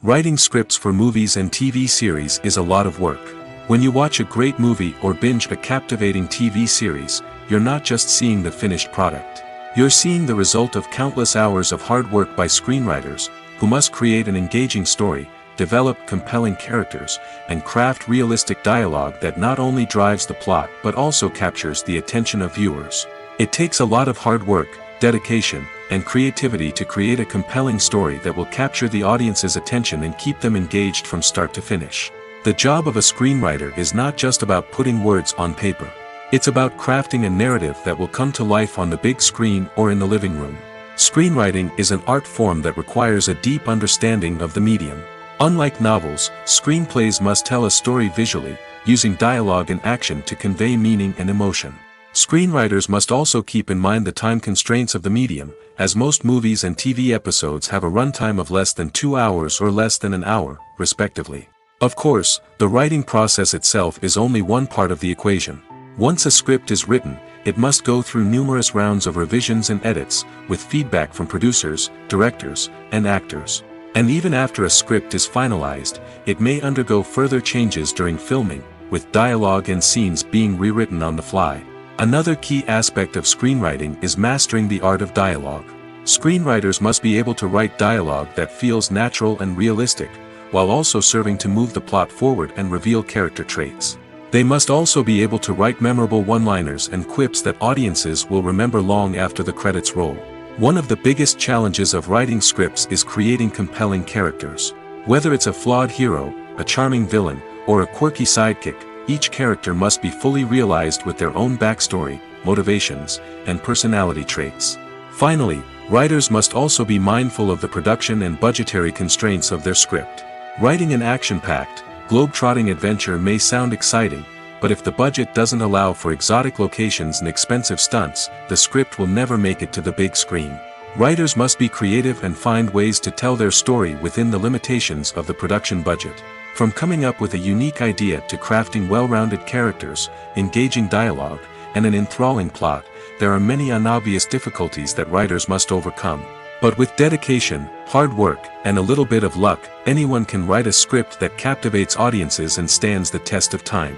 Writing scripts for movies and TV series is a lot of work. When you watch a great movie or binge a captivating TV series, you're not just seeing the finished product. You're seeing the result of countless hours of hard work by screenwriters, who must create an engaging story, develop compelling characters, and craft realistic dialogue that not only drives the plot but also captures the attention of viewers. It takes a lot of hard work, dedication, and creativity to create a compelling story that will capture the audience's attention and keep them engaged from start to finish. The job of a screenwriter is not just about putting words on paper. It's about crafting a narrative that will come to life on the big screen or in the living room. Screenwriting is an art form that requires a deep understanding of the medium. Unlike novels, screenplays must tell a story visually, using dialogue and action to convey meaning and emotion. Screenwriters must also keep in mind the time constraints of the medium, as most movies and TV episodes have a runtime of less than 2 hours or less than an hour, respectively. Of course, the writing process itself is only one part of the equation. Once a script is written, it must go through numerous rounds of revisions and edits, with feedback from producers, directors, and actors. And even after a script is finalized, it may undergo further changes during filming, with dialogue and scenes being rewritten on the fly. Another key aspect of screenwriting is mastering the art of dialogue. Screenwriters must be able to write dialogue that feels natural and realistic, while also serving to move the plot forward and reveal character traits. They must also be able to write memorable one-liners and quips that audiences will remember long after the credits roll. One of the biggest challenges of writing scripts is creating compelling characters. Whether it's a flawed hero, a charming villain, or a quirky sidekick, each character must be fully realized with their own backstory, motivations, and personality traits. Finally, writers must also be mindful of the production and budgetary constraints of their script. Writing an action-packed, globe-trotting adventure may sound exciting, but if the budget doesn't allow for exotic locations and expensive stunts, the script will never make it to the big screen. Writers must be creative and find ways to tell their story within the limitations of the production budget. From coming up with a unique idea to crafting well-rounded characters, engaging dialogue, and an enthralling plot, there are many unobvious difficulties that writers must overcome. But with dedication, hard work, and a little bit of luck, anyone can write a script that captivates audiences and stands the test of time.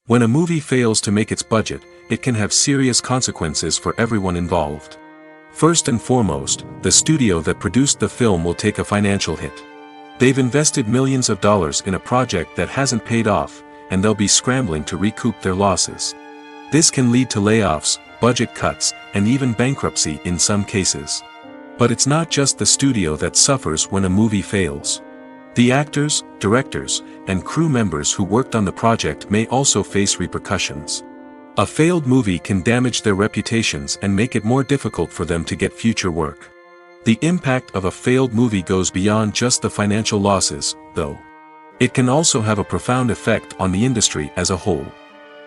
When a movie fails to make its budget, it can have serious consequences for everyone involved. First and foremost, the studio that produced the film will take a financial hit. They've invested millions of dollars in a project that hasn't paid off, and they'll be scrambling to recoup their losses. This can lead to layoffs, budget cuts, and even bankruptcy in some cases. But it's not just the studio that suffers when a movie fails. The actors, directors, and crew members who worked on the project may also face repercussions. A failed movie can damage their reputations and make it more difficult for them to get future work. The impact of a failed movie goes beyond just the financial losses, though. It can also have a profound effect on the industry as a whole.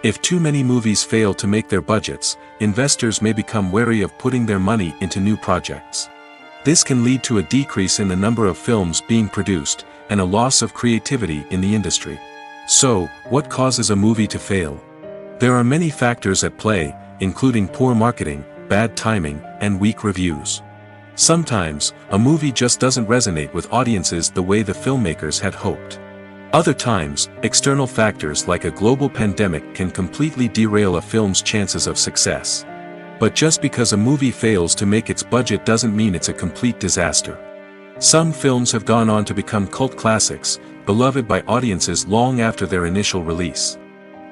If too many movies fail to make their budgets, investors may become wary of putting their money into new projects. This can lead to a decrease in the number of films being produced, and a loss of creativity in the industry. So, what causes a movie to fail? There are many factors at play, including poor marketing, bad timing, and weak reviews. Sometimes, a movie just doesn't resonate with audiences the way the filmmakers had hoped. Other times, external factors like a global pandemic can completely derail a film's chances of success. But just because a movie fails to make its budget doesn't mean it's a complete disaster. Some films have gone on to become cult classics, beloved by audiences long after their initial release.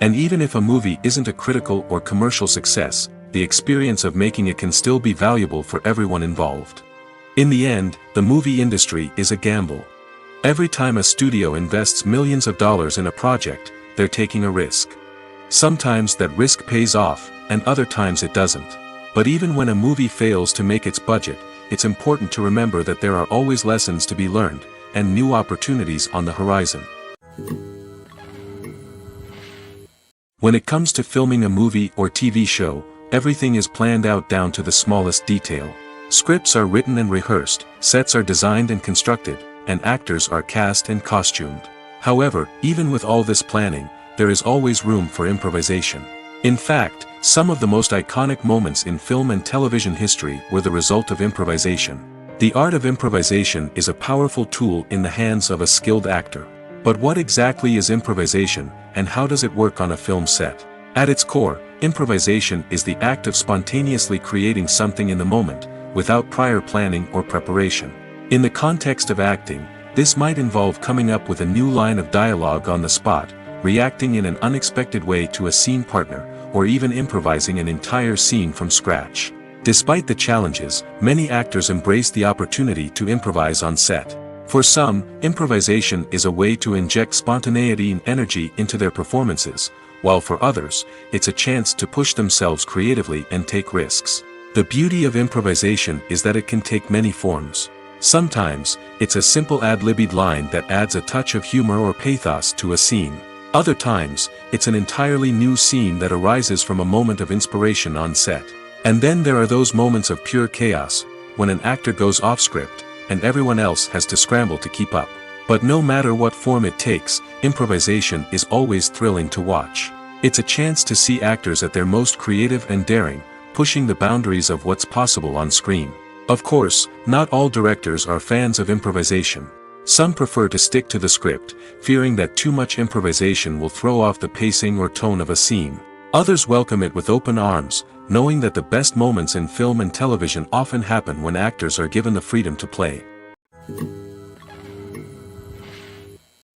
And even if a movie isn't a critical or commercial success, the experience of making it can still be valuable for everyone involved. In the end, the movie industry is a gamble. Every time a studio invests millions of dollars in a project, they're taking a risk. Sometimes that risk pays off, and other times it doesn't. But even when a movie fails to make its budget, it's important to remember that there are always lessons to be learned, and new opportunities on the horizon. When it comes to filming a movie or TV show, everything is planned out down to the smallest detail. Scripts are written and rehearsed, sets are designed and constructed, and actors are cast and costumed. However, even with all this planning, there is always room for improvisation. In fact, some of the most iconic moments in film and television history were the result of improvisation. The art of improvisation is a powerful tool in the hands of a skilled actor. But what exactly is improvisation, and how does it work on a film set? At its core, improvisation is the act of spontaneously creating something in the moment, without prior planning or preparation. In the context of acting, this might involve coming up with a new line of dialogue on the spot, reacting in an unexpected way to a scene partner, or even improvising an entire scene from scratch. Despite the challenges, many actors embrace the opportunity to improvise on set. For some, improvisation is a way to inject spontaneity and energy into their performances, while for others, it's a chance to push themselves creatively and take risks. The beauty of improvisation is that it can take many forms. Sometimes, it's a simple ad-libbed line that adds a touch of humor or pathos to a scene. Other times, it's an entirely new scene that arises from a moment of inspiration on set. And then there are those moments of pure chaos, when an actor goes off script, and everyone else has to scramble to keep up. But no matter what form it takes, improvisation is always thrilling to watch. It's a chance to see actors at their most creative and daring, pushing the boundaries of what's possible on screen. Of course, not all directors are fans of improvisation. Some prefer to stick to the script, fearing that too much improvisation will throw off the pacing or tone of a scene. Others welcome it with open arms, knowing that the best moments in film and television often happen when actors are given the freedom to play.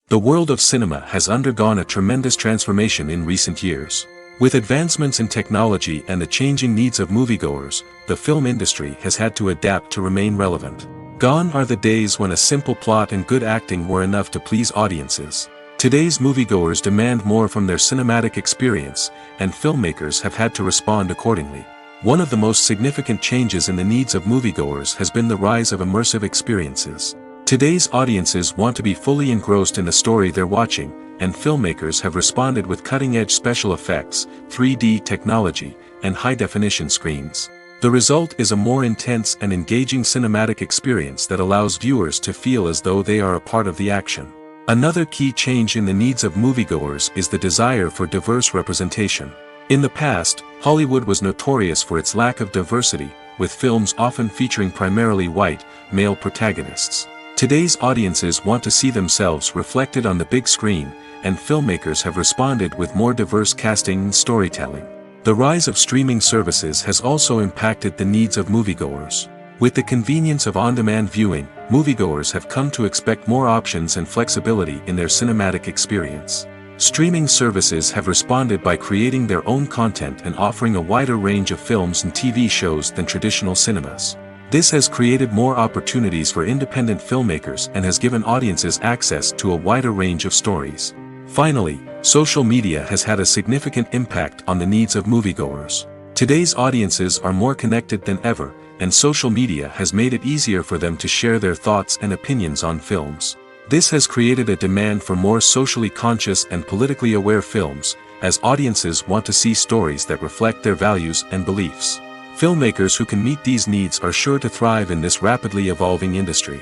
The world of cinema has undergone a tremendous transformation in recent years. With advancements in technology and the changing needs of moviegoers, the film industry has had to adapt to remain relevant. Gone are the days when a simple plot and good acting were enough to please audiences. Today's moviegoers demand more from their cinematic experience, and filmmakers have had to respond accordingly. One of the most significant changes in the needs of moviegoers has been the rise of immersive experiences. Today's audiences want to be fully engrossed in the story they're watching, and filmmakers have responded with cutting-edge special effects, 3D technology, and high-definition screens. The result is a more intense and engaging cinematic experience that allows viewers to feel as though they are a part of the action. Another key change in the needs of moviegoers is the desire for diverse representation. In the past, Hollywood was notorious for its lack of diversity, with films often featuring primarily white, male protagonists. Today's audiences want to see themselves reflected on the big screen, and filmmakers have responded with more diverse casting and storytelling. The rise of streaming services has also impacted the needs of moviegoers. With the convenience of on-demand viewing, moviegoers have come to expect more options and flexibility in their cinematic experience. Streaming services have responded by creating their own content and offering a wider range of films and TV shows than traditional cinemas. This has created more opportunities for independent filmmakers and has given audiences access to a wider range of stories. Finally, social media has had a significant impact on the needs of moviegoers. Today's audiences are more connected than ever, and social media has made it easier for them to share their thoughts and opinions on films. This has created a demand for more socially conscious and politically aware films, as audiences want to see stories that reflect their values and beliefs. Filmmakers who can meet these needs are sure to thrive in this rapidly evolving industry.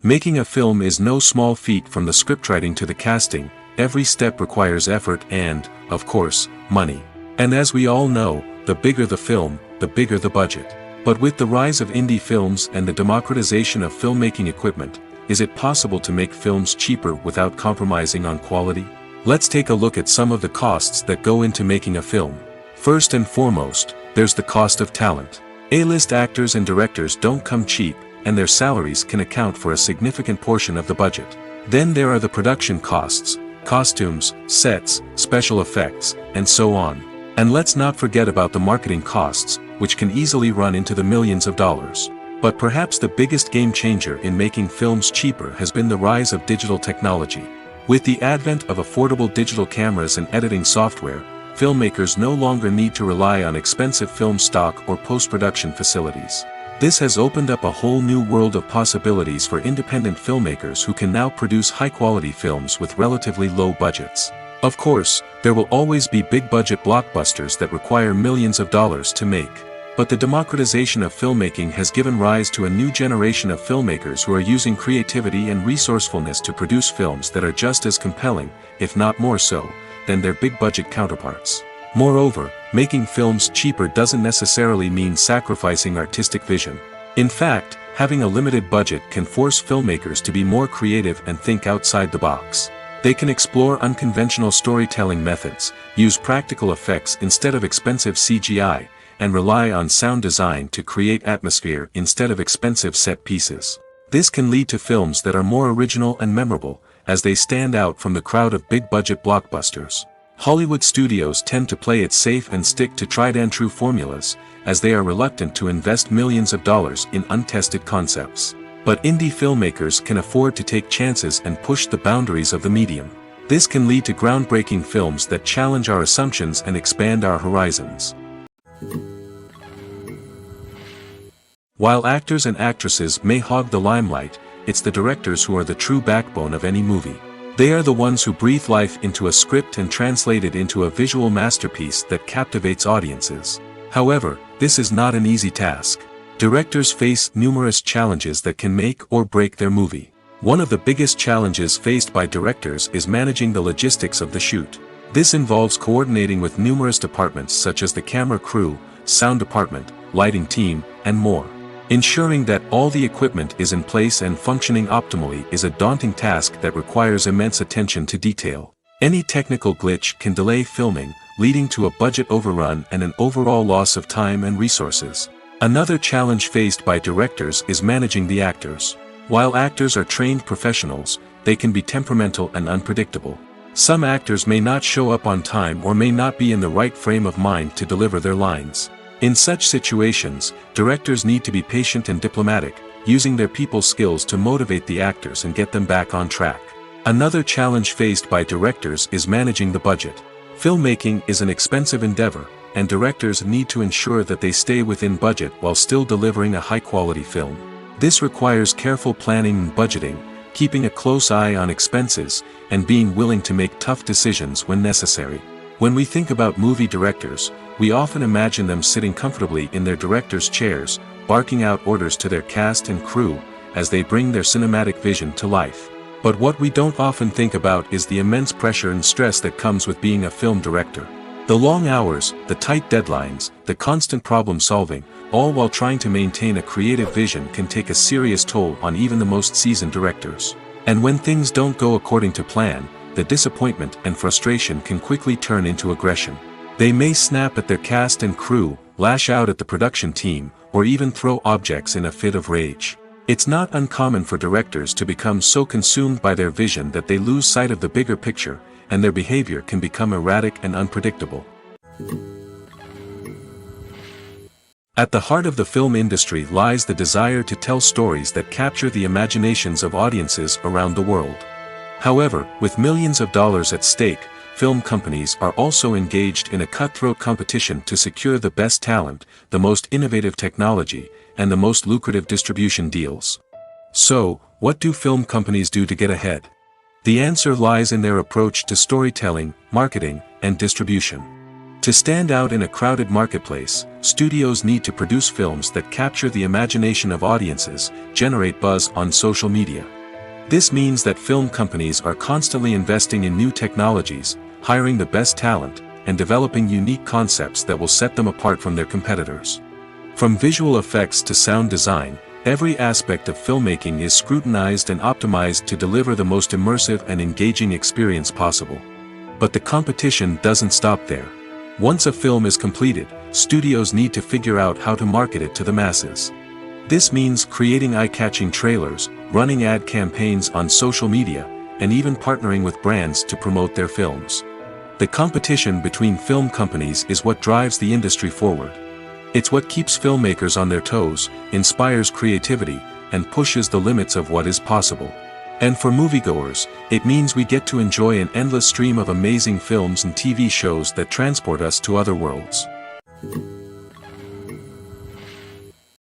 Making a film is no small feat. From the scriptwriting to the casting, every step requires effort and, of course, money. And as we all know, the bigger the film, the bigger the budget. But with the rise of indie films and the democratization of filmmaking equipment, is it possible to make films cheaper without compromising on quality? Let's take a look at some of the costs that go into making a film. First and foremost, there's the cost of talent. A-list actors and directors don't come cheap, and their salaries can account for a significant portion of the budget. Then there are the production costs, costumes, sets, special effects, and so on. And let's not forget about the marketing costs, which can easily run into the millions of dollars. But perhaps the biggest game changer in making films cheaper has been the rise of digital technology. With the advent of affordable digital cameras and editing software, filmmakers no longer need to rely on expensive film stock or post-production facilities. This has opened up a whole new world of possibilities for independent filmmakers who can now produce high-quality films with relatively low budgets. Of course, there will always be big-budget blockbusters that require millions of dollars to make. But the democratization of filmmaking has given rise to a new generation of filmmakers who are using creativity and resourcefulness to produce films that are just as compelling, if not more so, than their big-budget counterparts. Moreover, making films cheaper doesn't necessarily mean sacrificing artistic vision. In fact, having a limited budget can force filmmakers to be more creative and think outside the box. They can explore unconventional storytelling methods, use practical effects instead of expensive CGI, and rely on sound design to create atmosphere instead of expensive set pieces. This can lead to films that are more original and memorable, as they stand out from the crowd of big-budget blockbusters. Hollywood studios tend to play it safe and stick to tried-and-true formulas, as they are reluctant to invest millions of dollars in untested concepts. But indie filmmakers can afford to take chances and push the boundaries of the medium. This can lead to groundbreaking films that challenge our assumptions and expand our horizons. While actors and actresses may hog the limelight, it's the directors who are the true backbone of any movie. They are the ones who breathe life into a script and translate it into a visual masterpiece that captivates audiences. However, this is not an easy task. Directors face numerous challenges that can make or break their movie. One of the biggest challenges faced by directors is managing the logistics of the shoot. This involves coordinating with numerous departments such as the camera crew, sound department, lighting team, and more. Ensuring that all the equipment is in place and functioning optimally is a daunting task that requires immense attention to detail. Any technical glitch can delay filming, leading to a budget overrun and an overall loss of time and resources. Another challenge faced by directors is managing the actors. While actors are trained professionals, they can be temperamental and unpredictable. Some actors may not show up on time or may not be in the right frame of mind to deliver their lines. In such situations, directors need to be patient and diplomatic, using their people skills to motivate the actors and get them back on track. Another challenge faced by directors is managing the budget. Filmmaking is an expensive endeavor, and directors need to ensure that they stay within budget while still delivering a high-quality film. This requires careful planning and budgeting, keeping a close eye on expenses, and being willing to make tough decisions when necessary. When we think about movie directors, we often imagine them sitting comfortably in their director's chairs, barking out orders to their cast and crew, as they bring their cinematic vision to life. But what we don't often think about is the immense pressure and stress that comes with being a film director. The long hours, the tight deadlines, the constant problem solving, all while trying to maintain a creative vision can take a serious toll on even the most seasoned directors. And when things don't go according to plan, the disappointment and frustration can quickly turn into aggression. They may snap at their cast and crew, lash out at the production team, or even throw objects in a fit of rage. It's not uncommon for directors to become so consumed by their vision that they lose sight of the bigger picture, and their behavior can become erratic and unpredictable. At the heart of the film industry lies the desire to tell stories that capture the imaginations of audiences around the world. However, with millions of dollars at stake, film companies are also engaged in a cutthroat competition to secure the best talent, the most innovative technology, and the most lucrative distribution deals. So, what do film companies do to get ahead? The answer lies in their approach to storytelling, marketing, and distribution. To stand out in a crowded marketplace, studios need to produce films that capture the imagination of audiences, generate buzz on social media. This means that film companies are constantly investing in new technologies, hiring the best talent, and developing unique concepts that will set them apart from their competitors. From visual effects to sound design, every aspect of filmmaking is scrutinized and optimized to deliver the most immersive and engaging experience possible. But the competition doesn't stop there. Once a film is completed, studios need to figure out how to market it to the masses. This means creating eye-catching trailers, running ad campaigns on social media, and even partnering with brands to promote their films. The competition between film companies is what drives the industry forward. It's what keeps filmmakers on their toes, inspires creativity, and pushes the limits of what is possible. And for moviegoers, it means we get to enjoy an endless stream of amazing films and TV shows that transport us to other worlds.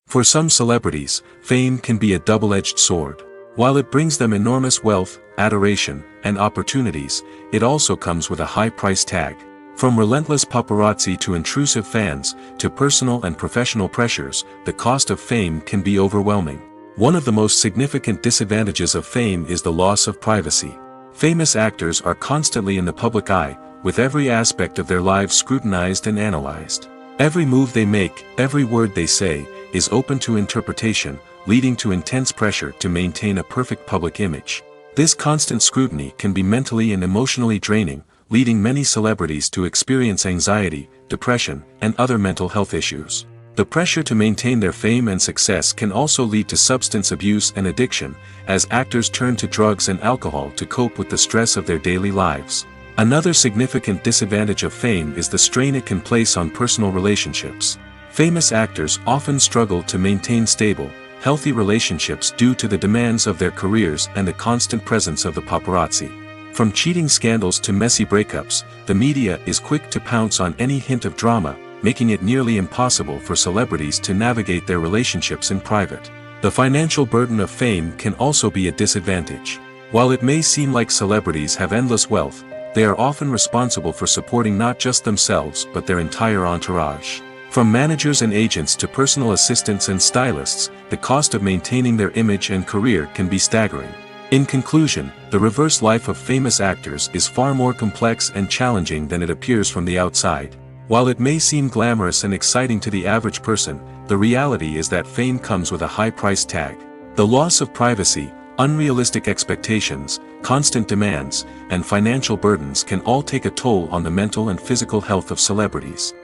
For some celebrities, fame can be a double-edged sword. While it brings them enormous wealth, adoration, and opportunities, it also comes with a high price tag. From relentless paparazzi to intrusive fans, to personal and professional pressures, the cost of fame can be overwhelming. One of the most significant disadvantages of fame is the loss of privacy. Famous actors are constantly in the public eye, with every aspect of their lives scrutinized and analyzed. Every move they make, every word they say, is open to interpretation, leading to intense pressure to maintain a perfect public image. This constant scrutiny can be mentally and emotionally draining, leading many celebrities to experience anxiety, depression, and other mental health issues. The pressure to maintain their fame and success can also lead to substance abuse and addiction, as actors turn to drugs and alcohol to cope with the stress of their daily lives. Another significant disadvantage of fame is the strain it can place on personal relationships. Famous actors often struggle to maintain stable, healthy relationships due to the demands of their careers and the constant presence of the paparazzi. From cheating scandals to messy breakups, the media is quick to pounce on any hint of drama, making it nearly impossible for celebrities to navigate their relationships in private. The financial burden of fame can also be a disadvantage. While it may seem like celebrities have endless wealth, they are often responsible for supporting not just themselves but their entire entourage. From managers and agents to personal assistants and stylists, the cost of maintaining their image and career can be staggering. In conclusion, the reverse life of famous actors is far more complex and challenging than it appears from the outside. While it may seem glamorous and exciting to the average person, the reality is that fame comes with a high price tag. The loss of privacy, unrealistic expectations, constant demands, and financial burdens can all take a toll on the mental and physical health of celebrities.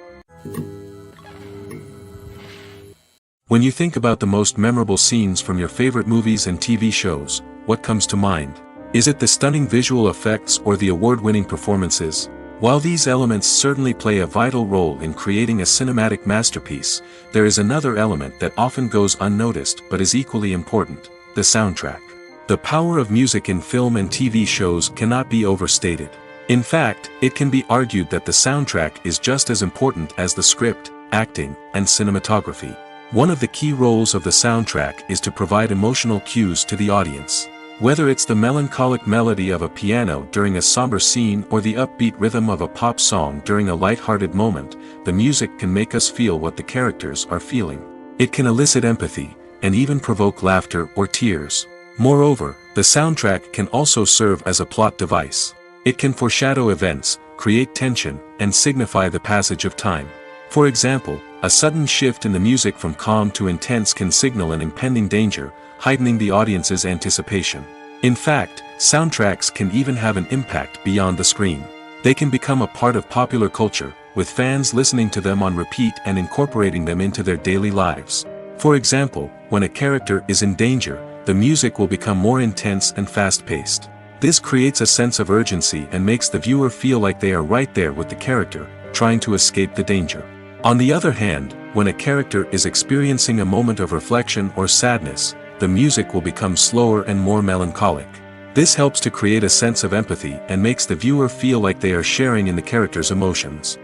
When you think about the most memorable scenes from your favorite movies and TV shows, what comes to mind? Is it the stunning visual effects or the award-winning performances? While these elements certainly play a vital role in creating a cinematic masterpiece, there is another element that often goes unnoticed but is equally important: the soundtrack. The power of music in film and TV shows cannot be overstated. In fact, it can be argued that the soundtrack is just as important as the script, acting, and cinematography. One of the key roles of the soundtrack is to provide emotional cues to the audience. Whether it's the melancholic melody of a piano during a somber scene or the upbeat rhythm of a pop song during a light-hearted moment, the music can make us feel what the characters are feeling. It can elicit empathy, and even provoke laughter or tears. Moreover, the soundtrack can also serve as a plot device. It can foreshadow events, create tension, and signify the passage of time. For example, a sudden shift in the music from calm to intense can signal an impending danger, heightening the audience's anticipation. In fact, soundtracks can even have an impact beyond the screen. They can become a part of popular culture, with fans listening to them on repeat and incorporating them into their daily lives. For example, when a character is in danger, the music will become more intense and fast-paced. This creates a sense of urgency and makes the viewer feel like they are right there with the character, trying to escape the danger. On the other hand, when a character is experiencing a moment of reflection or sadness, the music will become slower and more melancholic. This helps to create a sense of empathy and makes the viewer feel like they are sharing in the character's emotions.